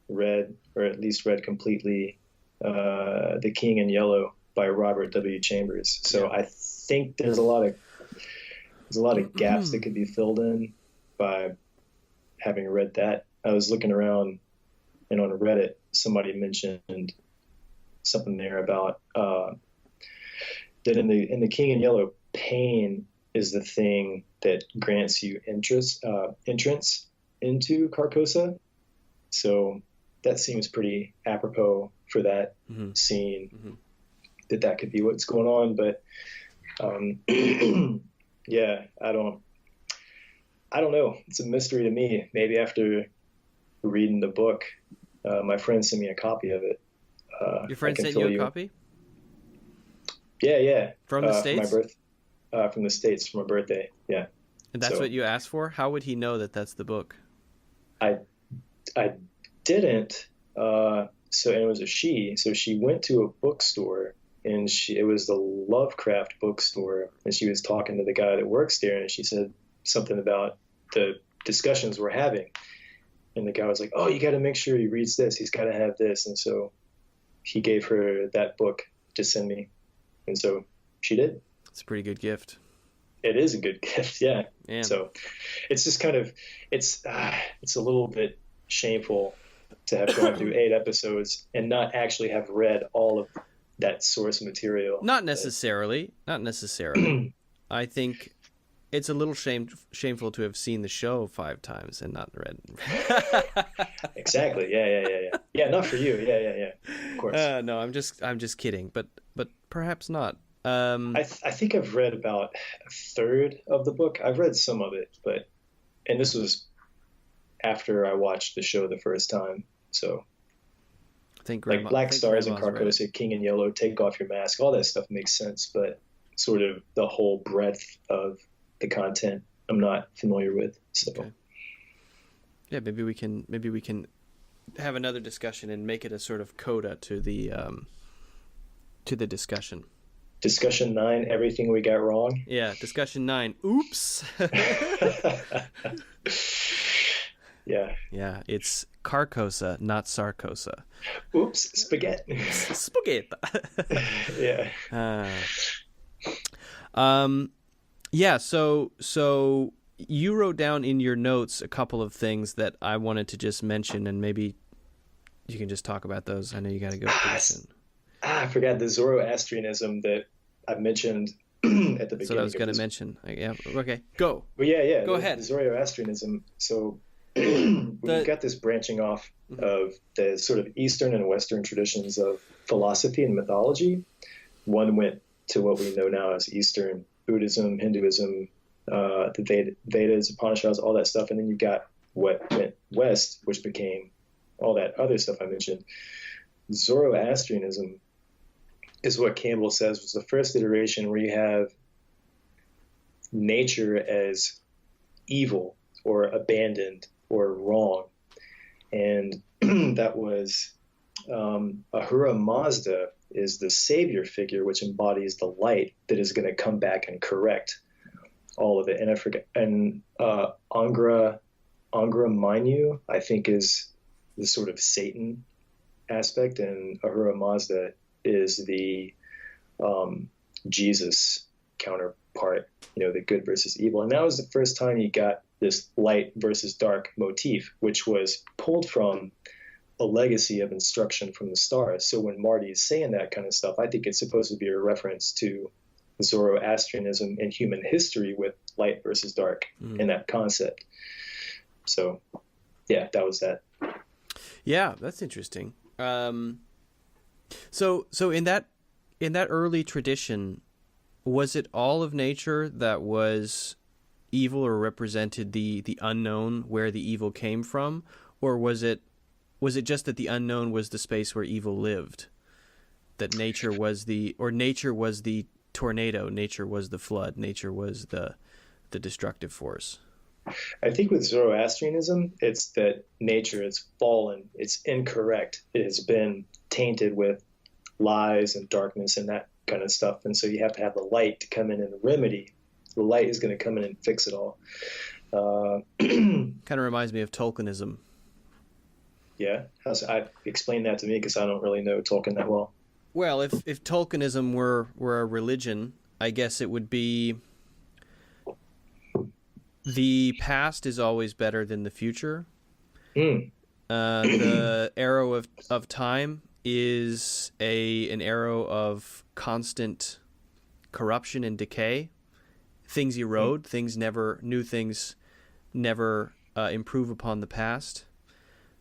read, or at least read completely, The King in Yellow by Robert W. Chambers. So I think there's a lot of gaps that could be filled in by having read that. I was looking around, and on Reddit, somebody mentioned something there about that in the King in Yellow, pain is the thing that grants you entrance into Carcosa. So that seems pretty apropos for that scene, that could be what's going on. But yeah, I don't know. It's a mystery to me. Maybe after reading the book, my friend sent me a copy of it. Your friend sent you a copy? Yeah. From the States? From the States for my birthday. Yeah. And that's what you asked for? How would he know that that's the book? I didn't. And it was a she. So she went to a bookstore, and it was the Lovecraft bookstore, and she was talking to the guy that works there, and she said something about the discussions we're having. And the guy was like, "Oh, you got to make sure he reads this. He's got to have this." And so he gave her that book to send me. And so she did. It's a pretty good gift. It is a good gift. Yeah. So it's just kind of, it's a little bit shameful to have gone through 8 episodes and not actually have read all of that source material. Not necessarily. I think it's a little shameful to have seen the show 5 times and not read. Exactly. Yeah. Yeah, not for you. Yeah. Of course. No, I'm just kidding. But perhaps not. I think I've read about a third of the book. I've read some of it, and this was after I watched the show the first time. So I think like Black Stars and Carcosa, King in Yellow, Take Off Your Mask, all that stuff makes sense, but sort of the whole breadth of the content I'm not familiar with. So okay. Yeah, maybe we can have another discussion and make it a sort of coda to the discussion. Discussion 9, everything we got wrong. Yeah, discussion 9. Oops. Yeah, it's Carcosa, not Sarcosa. Oops, spaghetti. Spaghetti. Yeah. Yeah, so you wrote down in your notes a couple of things that I wanted to just mention, and maybe you can just talk about those. I know you got to go pretty soon. I forgot the Zoroastrianism that I mentioned at the beginning. That's what I was going to mention. Yeah. Okay. Go. Well, yeah. Go ahead. The Zoroastrianism. So we've got this branching off of the sort of Eastern and Western traditions of philosophy and mythology. One went to what we know now as Eastern Buddhism, Hinduism, the Vedas, Upanishads, all that stuff. And then you've got what went west, which became all that other stuff I mentioned. Zoroastrianism is what Campbell says was the first iteration where you have nature as evil or abandoned or wrong. And that was Ahura Mazda is the savior figure, which embodies the light that is going to come back and correct all of it. And I forget, and Angra Mainyu, I think, is the sort of Satan aspect, and Ahura Mazda is the Jesus counterpart, the good versus evil. And that was the first time you got this light versus dark motif, which was pulled from a legacy of instruction from the stars. So when Marty is saying that kind of stuff, I think it's supposed to be a reference to Zoroastrianism and human history with light versus dark and that concept. So, yeah, that was that. Yeah, that's interesting. So in that early tradition, was it all of nature that was evil or represented the unknown, where the evil came from, or was it just that the unknown was the space where evil lived? That nature was the tornado, nature was the flood, nature was the destructive force. I think with Zoroastrianism, it's that nature is fallen, it's incorrect, it has been tainted with lies and darkness and that kind of stuff, and so you have to have the light to come in and remedy. The light is going to come in and fix it all. Kind of reminds me of Tolkienism. Yeah, explain that to me, because I don't really know Tolkien that well. Well, if Tolkienism were a religion, I guess it would be the past is always better than the future. The arrow of time is an arrow of constant corruption and decay. Things erode. New things never improve upon the past.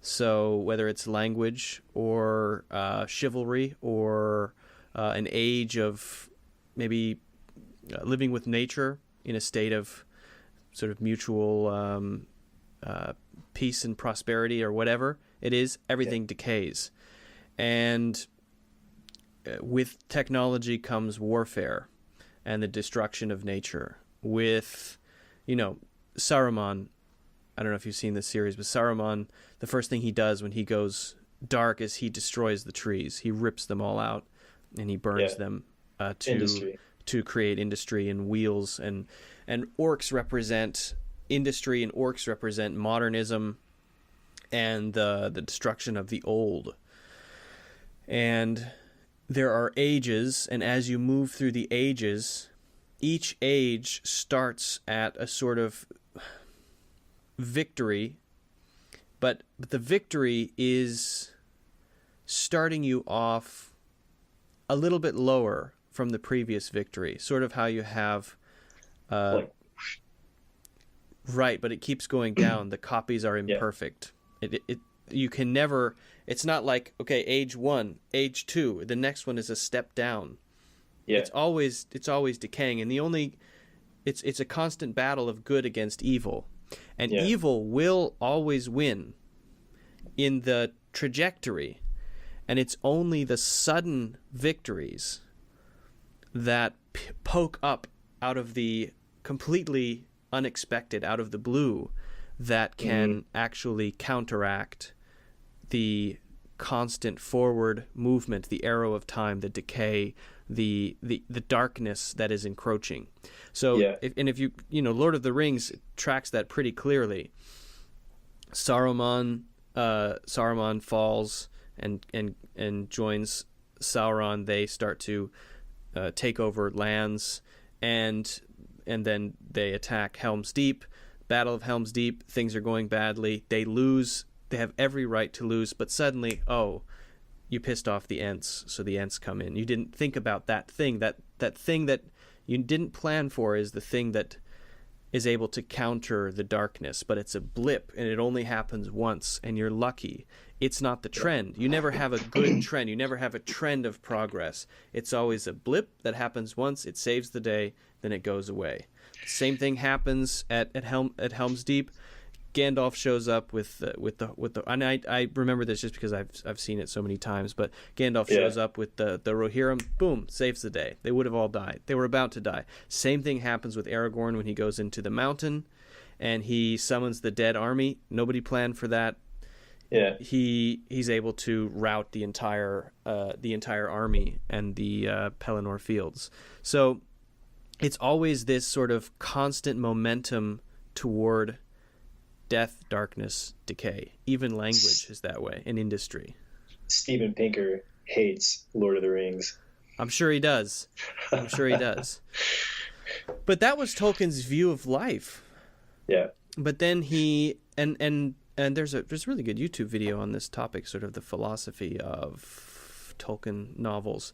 So whether it's language or chivalry or an age of maybe living with nature in a state of sort of mutual peace and prosperity or whatever it is, everything decays. And with technology comes warfare and the destruction of nature. With, Saruman, I don't know if you've seen this series, but Saruman, the first thing he does when he goes dark is he destroys the trees. He rips them all out and he burns them to create industry and wheels. And orcs represent industry, and orcs represent modernism and the destruction of the old. And there are ages, and as you move through the ages, each age starts at a sort of victory, but the victory is starting you off a little bit lower from the previous victory, sort of how you have right, but it keeps going down. The copies are imperfect. You can never, it's not like, okay, age 1, age 2, the next one is a step down. It's always decaying, and it's a constant battle of good against evil. And evil will always win in the trajectory, and it's only the sudden victories that poke up out of the completely unexpected, out of the blue, that can actually counteract the constant forward movement, the arrow of time, the decay, the darkness that is encroaching. So, if you Lord of the Rings tracks that pretty clearly. Saruman falls and joins Sauron. They start to take over lands, and then they attack Helm's Deep. Battle of Helm's Deep. Things are going badly. They lose. They have every right to lose, but suddenly, you pissed off the Ents, so the Ents come in. You didn't think about that thing. That thing that you didn't plan for is the thing that is able to counter the darkness, but it's a blip, and it only happens once, and you're lucky. It's not the trend. You never have a good trend. You never have a trend of progress. It's always a blip that happens once, it saves the day, then it goes away. Same thing happens at Helm's Deep. Gandalf shows up with the and I remember this just because I've seen it so many times, but Gandalf shows up with the Rohirrim, boom, saves the day. They would have all died. They were about to die. Same thing happens with Aragorn when he goes into the mountain and he summons the dead army. Nobody planned for that. Yeah. He's able to rout the entire army and the Pelennor fields. So it's always this sort of constant momentum toward death, darkness, decay. Even language is that way in industry. Steven Pinker hates Lord of the Rings. I'm sure he does. But that was Tolkien's view of life. Yeah. But then he and there's a really good YouTube video on this topic, sort of the philosophy of Tolkien novels.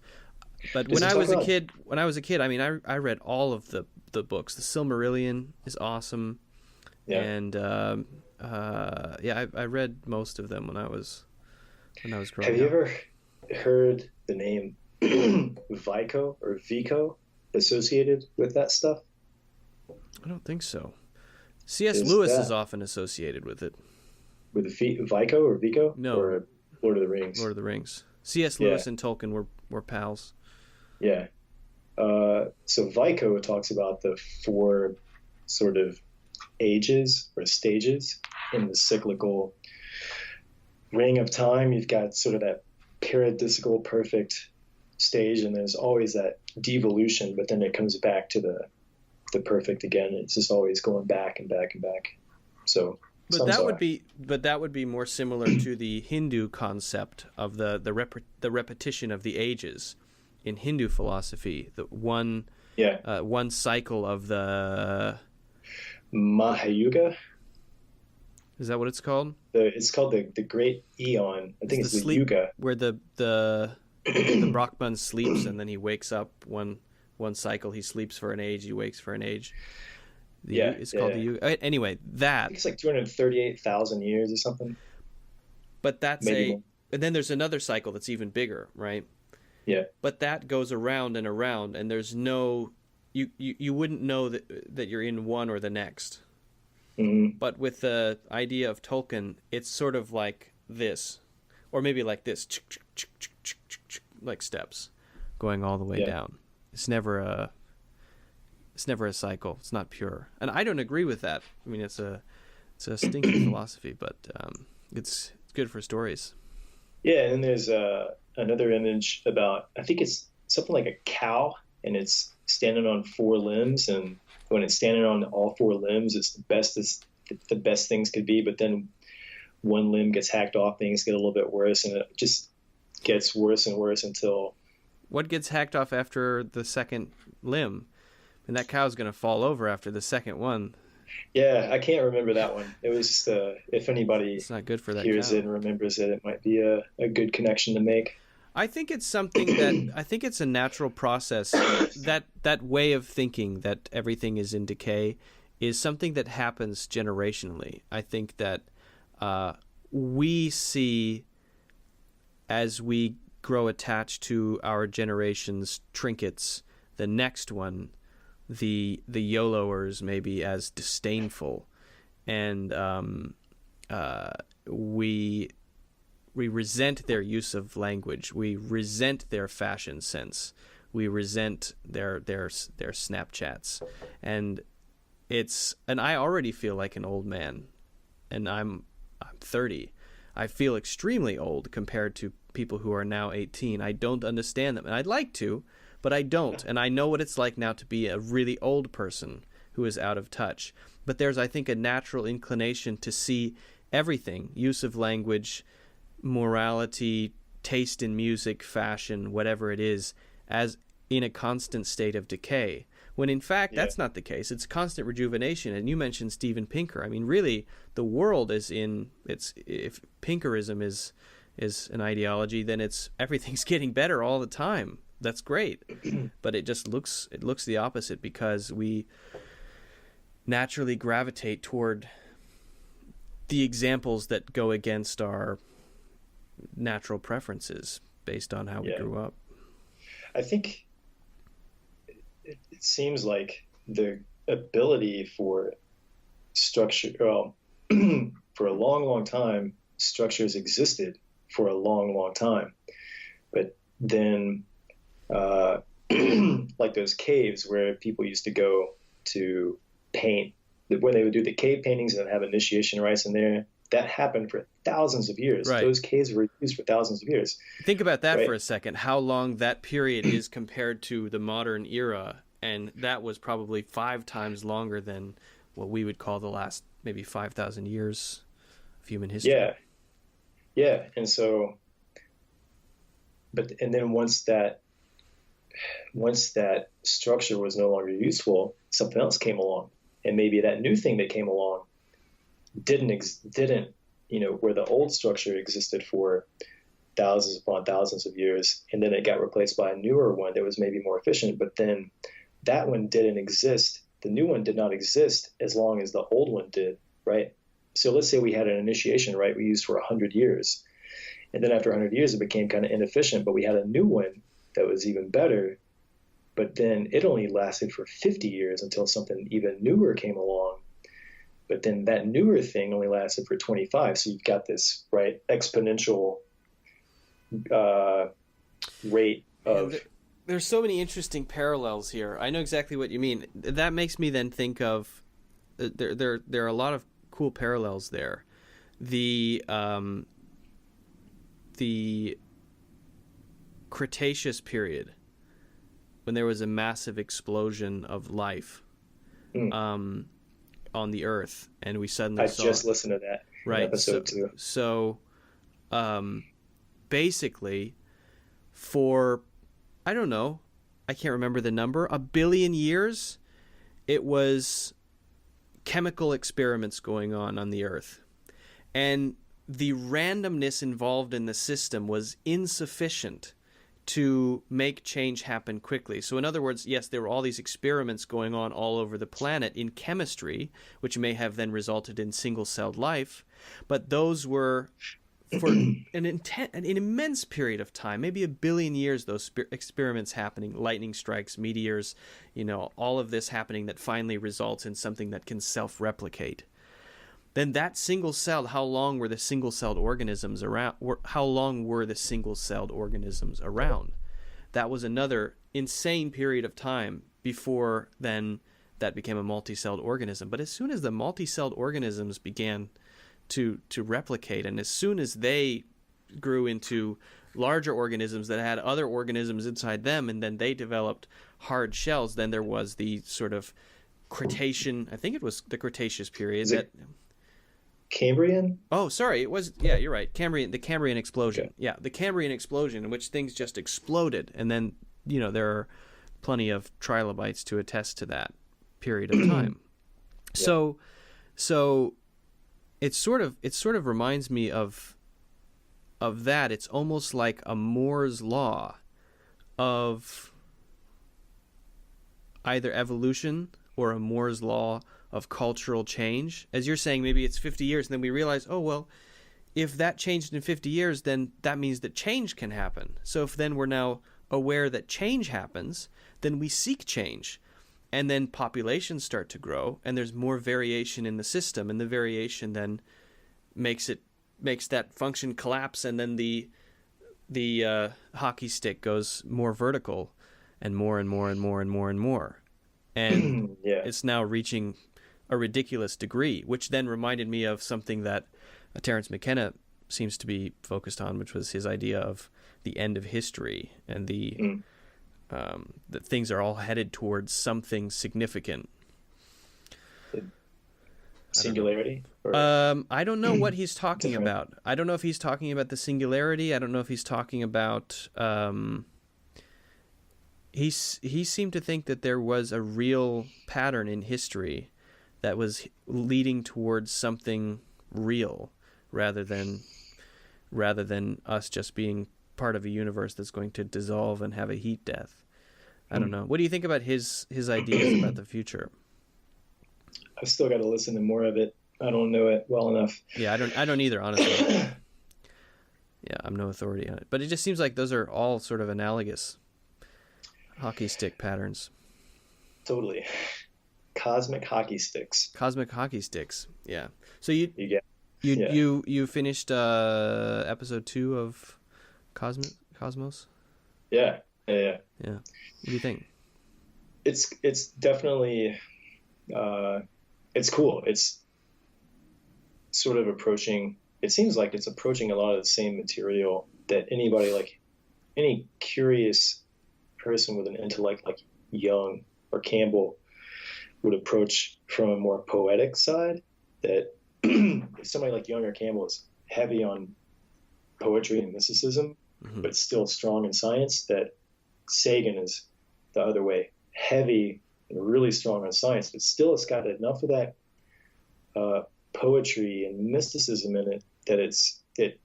But when I was a kid, I mean, I read all of the books. The Silmarillion is awesome. Yeah. And I read most of them when I was growing up. Have you ever heard the name Vico or Vico associated with that stuff? I don't think so. C.S. Lewis is often associated with it. With the Vico or Vico? No. Or Lord of the Rings? Lord of the Rings. C.S. Lewis and Tolkien were pals. Yeah. So Vico talks about the 4 sort of ages or stages in the cyclical ring of time. You've got sort of that paradisical perfect stage, and there's always that devolution, but then it comes back to the perfect again. It's just always going back and back and back. So that would be more similar to the Hindu concept of the repetition of the ages in Hindu philosophy. The one cycle of the Mahayuga. Is that what it's called? It's called the Great Eon. I think it's the Yuga, where the Brahman sleeps and then he wakes up one cycle. He sleeps for an age. He wakes for an age. It's called the Yuga. Anyway, I think it's like 238,000 years or something. But that's and then there's another cycle that's even bigger, right? Yeah. But that goes around and around, and there's no you wouldn't know that you're in one or the next. Mm-hmm. But with the idea of Tolkien, it's sort of like this, or maybe like this, like steps, going all the way down. It's never a cycle. It's not pure, and I don't agree with that. I mean, it's a stinky philosophy, but it's good for stories. Yeah, and then there's another image about, I think it's something like a cow, and it's standing on 4 limbs, and when it's standing on all 4 limbs, it's the best things could be. But then one limb gets hacked off, things get a little bit worse, and it just gets worse and worse until. What gets hacked off after the second limb? And that cow's going to fall over after the second one. Yeah, I can't remember that one. It was just if anybody it's not good for that hears cow. It and remembers it might be a good connection to make. I think it's something I think it's a natural process. That way of thinking that everything is in decay is something that happens generationally. I think that we see, as we grow attached to our generation's trinkets, the next one, the YOLOers, maybe as disdainful, and we resent their use of language. We resent their fashion sense. We resent their Snapchats, and I already feel like an old man, and I'm 30. I feel extremely old compared to people who are now 18. I don't understand them, and I'd like to, but I don't. And I know what it's like now to be a really old person who is out of touch. But there's, I think, a natural inclination to see everything, use of language, morality, taste in music, fashion, whatever it is, as in a constant state of decay. When in fact, that's not the case. It's constant rejuvenation. And you mentioned Steven Pinker. I mean, really, the world is if Pinkerism is an ideology, then everything's getting better all the time. That's great. But it just looks the opposite, because we naturally gravitate toward the examples that go against our natural preferences based on how we grew up. I think it seems like the ability for structure, for a long, long time, structures existed for a long, long time. But then, like those caves where people used to go to paint, when they would do the cave paintings and have initiation rites in there, that happened for thousands of years. Right. Those caves were used for thousands of years. Think about that right? for a second, how long that period is compared to the modern era. And that was probably 5 times longer than what we would call the last maybe 5,000 years of human history. Yeah. Yeah. And so, and then once that structure was no longer useful, something else came along. And maybe that new thing that came along didn't, where the old structure existed for thousands upon thousands of years, and then it got replaced by a newer one that was maybe more efficient, but then that one didn't exist. The new one did not exist as long as the old one did, right? So let's say we had an initiation rite we used for 100 years, and then after 100 years it became kind of inefficient, but we had a new one that was even better, but then it only lasted for 50 years until something even newer came along. But then that newer thing only lasted for 25. So you've got this, right, exponential rate of... There's so many interesting parallels here. I know exactly what you mean. That makes me then think of... There are a lot of cool parallels there. The Cretaceous period, when there was a massive explosion of life on the Earth, and we suddenly I just listened to that right episode too. So basically, for I don't know, I can't remember the number, 1 billion years, it was chemical experiments going on the Earth, and the randomness involved in the system was insufficient to make change happen quickly. So in other words, yes, there were all these experiments going on all over the planet in chemistry, which may have then resulted in single-celled life, but those were for an immense period of time, maybe 1 billion years, those experiments happening, lightning strikes, meteors, all of this happening that finally results in something that can self-replicate. Then that single-celled, how long were the single-celled organisms around? How long were the single-celled organisms around? That was another insane period of time before then that became a multi-celled organism. But as soon as the multi-celled organisms began to replicate, and as soon as they grew into larger organisms that had other organisms inside them, and then they developed hard shells, then there was the sort of Cretaceous, I think it was the Cretaceous period. Cambrian? Oh, sorry. It was, yeah, you're right. The Cambrian explosion. Okay. Yeah, the Cambrian explosion, in which things just exploded. And then, there are plenty of trilobites to attest to that period of time. Yeah. So it sort of reminds me of that. It's almost like a Moore's law of either evolution or a Moore's law of cultural change. As you're saying, maybe it's 50 years, and then we realize, oh, well, if that changed in 50 years, then that means that change can happen. So if then we're now aware that change happens, then we seek change. And then populations start to grow, and there's more variation in the system, and the variation then makes that function collapse, and then the hockey stick goes more vertical, and more and more and more and more and more. And yeah. It's now reaching a ridiculous degree, which then reminded me of something that Terence McKenna seems to be focused on, which was his idea of the end of history, and that things are all headed towards something significant. Singularity? I don't know what he's talking about. I don't know if he's talking about the singularity. I don't know if he's talking about... He seemed to think that there was a real pattern in history that was leading towards something real, rather than us just being part of a universe that's going to dissolve and have a heat death. I don't know. What do you think about his ideas about the future? I've still got to listen to more of it. I don't know it well enough. Yeah, I don't either, honestly. Yeah, I'm no authority on it. But it just seems like those are all sort of analogous hockey stick patterns. Totally. Cosmic Hockey Sticks. Cosmic Hockey Sticks. Yeah. So you You get, you yeah. you finished episode 2 of Cosmos? Yeah. Yeah. Yeah. What do you think? It's definitely it's cool. It's sort of approaching. It seems like it's approaching a lot of the same material that anybody, like any curious person with an intellect like Young or Campbell would approach from a more poetic side. That somebody like Young or Campbell is heavy on poetry and mysticism, but still strong in science. That Sagan is the other way, heavy and really strong on science, but still it's got enough of that poetry and mysticism in it that it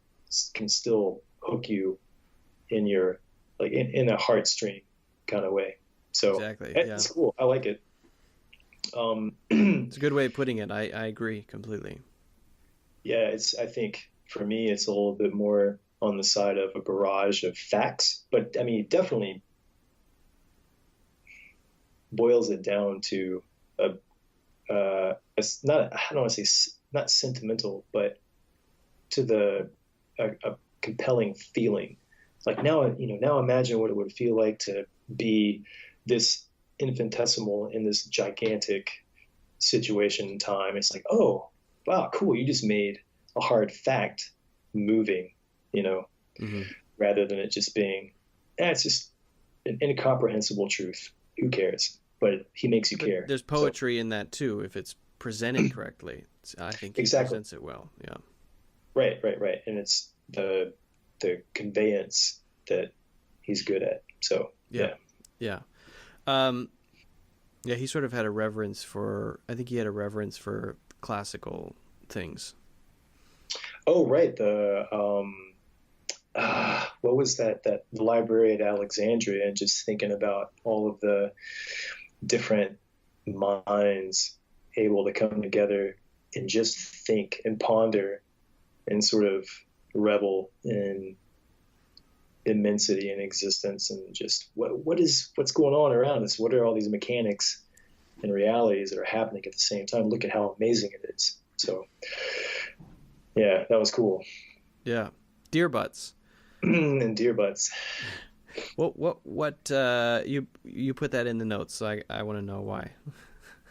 can still hook you in your, like in a heartstring kind of way. So exactly, it's cool. I like it. It's a good way of putting it. I agree completely. Yeah, I think for me it's a little bit more on the side of a barrage of facts, but I mean, it definitely boils it down to it's not, I don't want to say not sentimental, but to a compelling feeling. Like now imagine what it would feel like to be this infinitesimal in this gigantic situation in time. It's like, oh, wow, cool. You just made a hard fact moving, rather than it just being, it's just an incomprehensible truth. Who cares? But he makes you care. There's poetry in that too, if it's presented correctly. I think he presents it well. Yeah. Right. And it's the conveyance that he's good at. So yeah. He sort of had a reverence for. I think he had a reverence for classical things. Oh, right. What was that? The library at Alexandria, and just thinking about all of the different minds able to come together and just think and ponder and sort of revel in immensity and existence, and just what's going on around us. What are all these mechanics and realities that are happening at the same time? Look at how amazing it is. So yeah, that was cool. Yeah. Deer butts. And deer butts. What you put that in the notes, so I want to know why.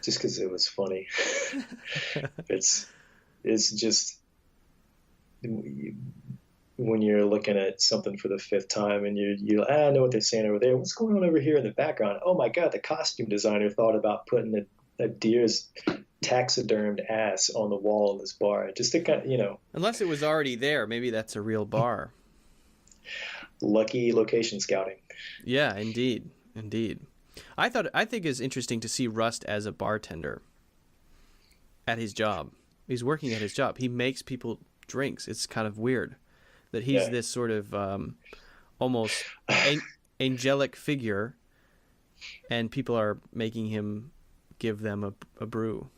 Just because it was funny. It's just when you're looking at something for the 5th time and I know what they're saying over there. What's going on over here in the background? Oh my God, the costume designer thought about putting a deer's taxidermed ass on the wall in this bar. Just to kind of, Unless it was already there, maybe that's a real bar. Lucky location scouting. Yeah, indeed. I think it's interesting to see Rust as a bartender at his job. He's working at his job. He makes people drinks. It's kind of weird that he's this sort of almost angelic figure, and people are making him give them a brew.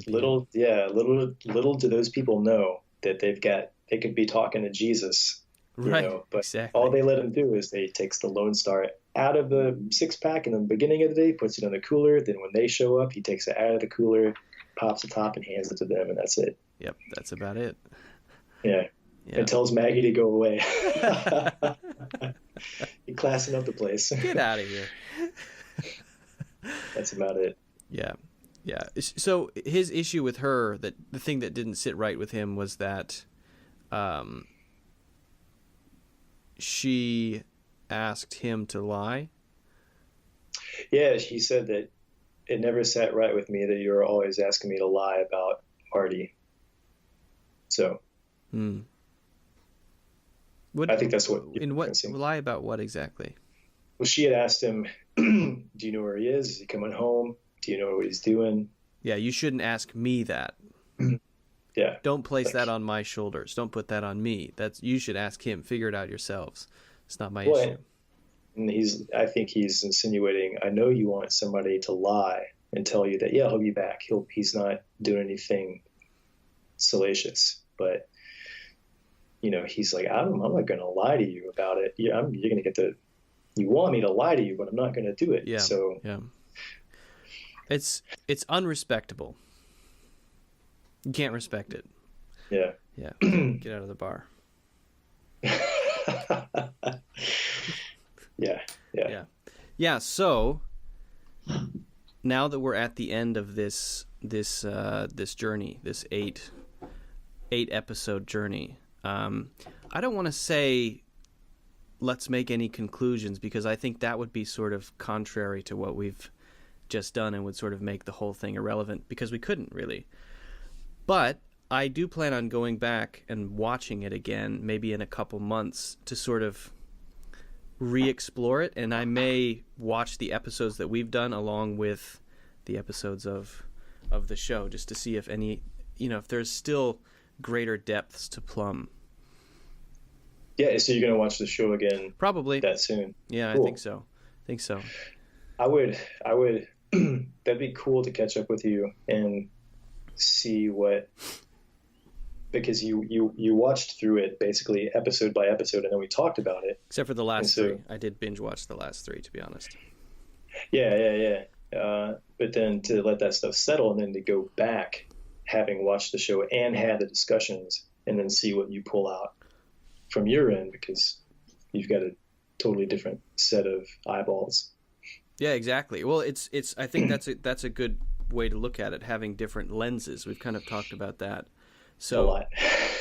Little do those people know that they could be talking to Jesus. Right. But exactly. All they let him do is they takes the Lone Star out of the 6-pack in the beginning of the day, puts it in the cooler. Then when they show up, he takes it out of the cooler, pops the top, and hands it to them, and that's it. Yep, that's about it. Yeah. And tells Maggie to go away. You're classing up the place. Get out of here. That's about it. Yeah. So his issue with her, that the thing that didn't sit right with him was that she asked him to lie. Yeah, she said that it never sat right with me that you were always asking me to lie about Marty. So I think that's what. In what lie about what exactly? Well, she had asked him, "Do you know where he is? Is he coming home? Do you know what he's doing?" Yeah, you shouldn't ask me that. Yeah. Don't place that on my shoulders. Don't put that on me. You should ask him. Figure it out yourselves. It's not my issue. And I think he's insinuating, I know you want somebody to lie and tell you that, he'll be back. He's not doing anything salacious, but he's like, I'm not going to lie to you about it. You're going to get you want me to lie to you, but I'm not going to do it. Yeah. So yeah. It's unrespectable. You can't respect it. Yeah. Yeah. Get out of the bar. Yeah. So now that we're at the end of this journey, this eight episode journey, I don't want to say let's make any conclusions, because I think that would be sort of contrary to what we've just done and would sort of make the whole thing irrelevant, because we couldn't really. But I do plan on going back and watching it again, maybe in a couple months, to sort of re-explore it, and I may watch the episodes that we've done along with the episodes of the show, just to see if any, if there's still greater depths to plumb. Yeah, so you're gonna watch the show again probably that soon? Yeah, cool. I think so. I would that'd be cool to catch up with you and see what, because you watched through it basically episode by episode, and then we talked about it. Except for the last three. I did binge watch the last three, to be honest. Yeah. But then to let that stuff settle, and then to go back, having watched the show and had the discussions, and then see what you pull out from your end, because you've got a totally different set of eyeballs. Yeah, exactly. Well, it's I think that's a good way to look at it, having different lenses. We've kind of talked about that. So a lot.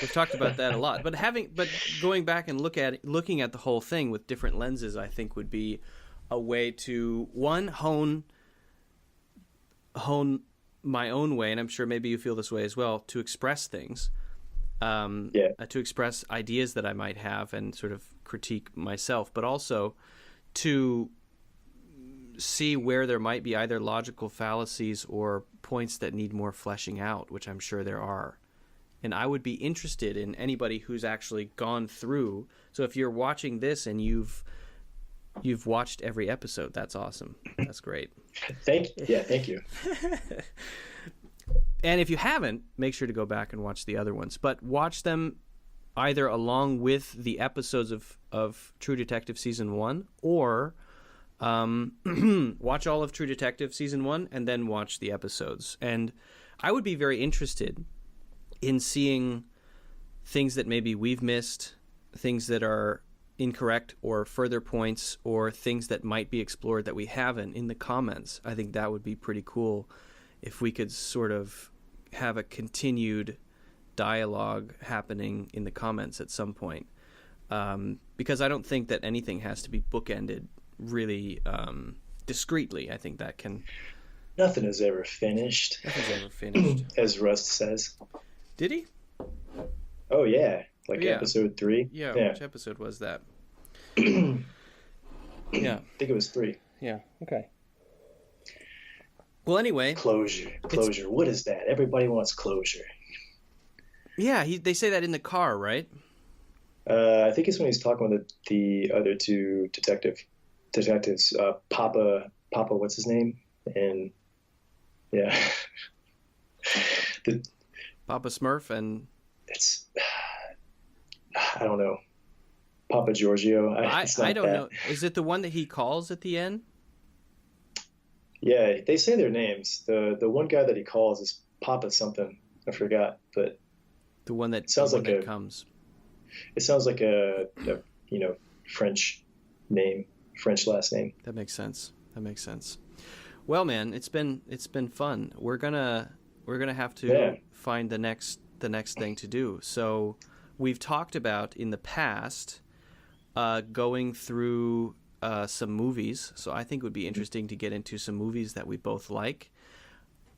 We've talked about that a lot. But going back and looking at the whole thing with different lenses, I think would be a way to hone my own way, and I'm sure maybe you feel this way as well, to express things. To express ideas that I might have and sort of critique myself, but also to see where there might be either logical fallacies or points that need more fleshing out, which I'm sure there are. And I would be interested in anybody who's actually gone through. So if you're watching this and you've watched every episode, that's awesome. That's great. Thank you. And if you haven't, make sure to go back and watch the other ones. But watch them either along with the episodes of True Detective Season 1, or watch all of True Detective Season 1 and then watch the episodes. And I would be very interested in seeing things that maybe we've missed, things that are incorrect, or further points, or things that might be explored that we haven't, in the comments. I think that would be pretty cool if we could sort of have a continued dialogue happening in the comments at some point. Because I don't think that anything has to be bookended really discreetly. I think that can... Nothing is ever finished. Nothing's ever finished. As Rust says. Did he? Oh, yeah. Episode 3. Yeah, which episode was that? Yeah. I think it was 3. Yeah, okay. Well, anyway. Closure. What is that? Everybody wants closure. Yeah, they say that in the car, right? I think it's when he's talking with the other two detectives. Papa, what's his name? And yeah, Papa Smurf, and it's I don't know, Papa Giorgio. I don't know. Is it the one that he calls at the end? Yeah, they say their names. The one guy that he calls is Papa something. I forgot, but the one that comes. It sounds like a French name, French last name. That makes sense. Well, man, it's been fun. We're gonna have to find the next thing to do. So we've talked about in the past going through some movies. So I think it would be interesting to get into some movies that we both like.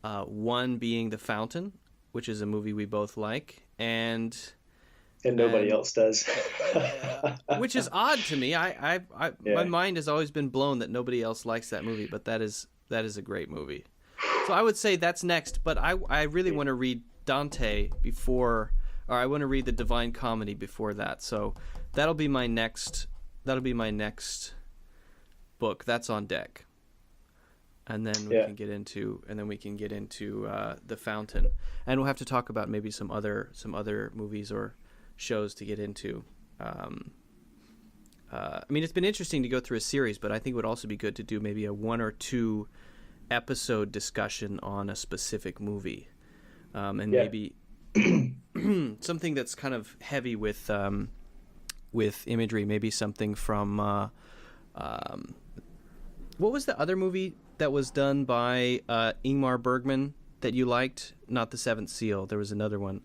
One being The Fountain, which is a movie we both like, and nobody else does. Which is odd to me. My mind has always been blown that nobody else likes that movie, but that is a great movie. So I would say that's next, but I really want to read Dante before, or I want to read the Divine Comedy before that. So that'll be my next book. That's on deck. And then we can get into The Fountain, and we'll have to talk about maybe some other movies or shows to get into. I mean, it's been interesting to go through a series, but I think it would also be good to do maybe a 1 or 2 episode discussion on a specific movie, and Yeah. maybe something that's kind of heavy with imagery. Maybe something from what was the other movie that was done by Ingmar Bergman that you liked? Not The Seventh Seal. There was another one.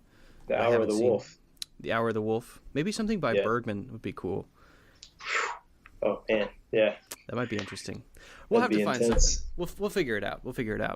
The I Hour of haven't the seen. Wolf. The Hour of the Wolf. Maybe something by Yeah. Bergman would be cool. Oh man, yeah. That might be interesting. We'll That'd have to be find intense. something. We'll figure it out. We'll figure it out.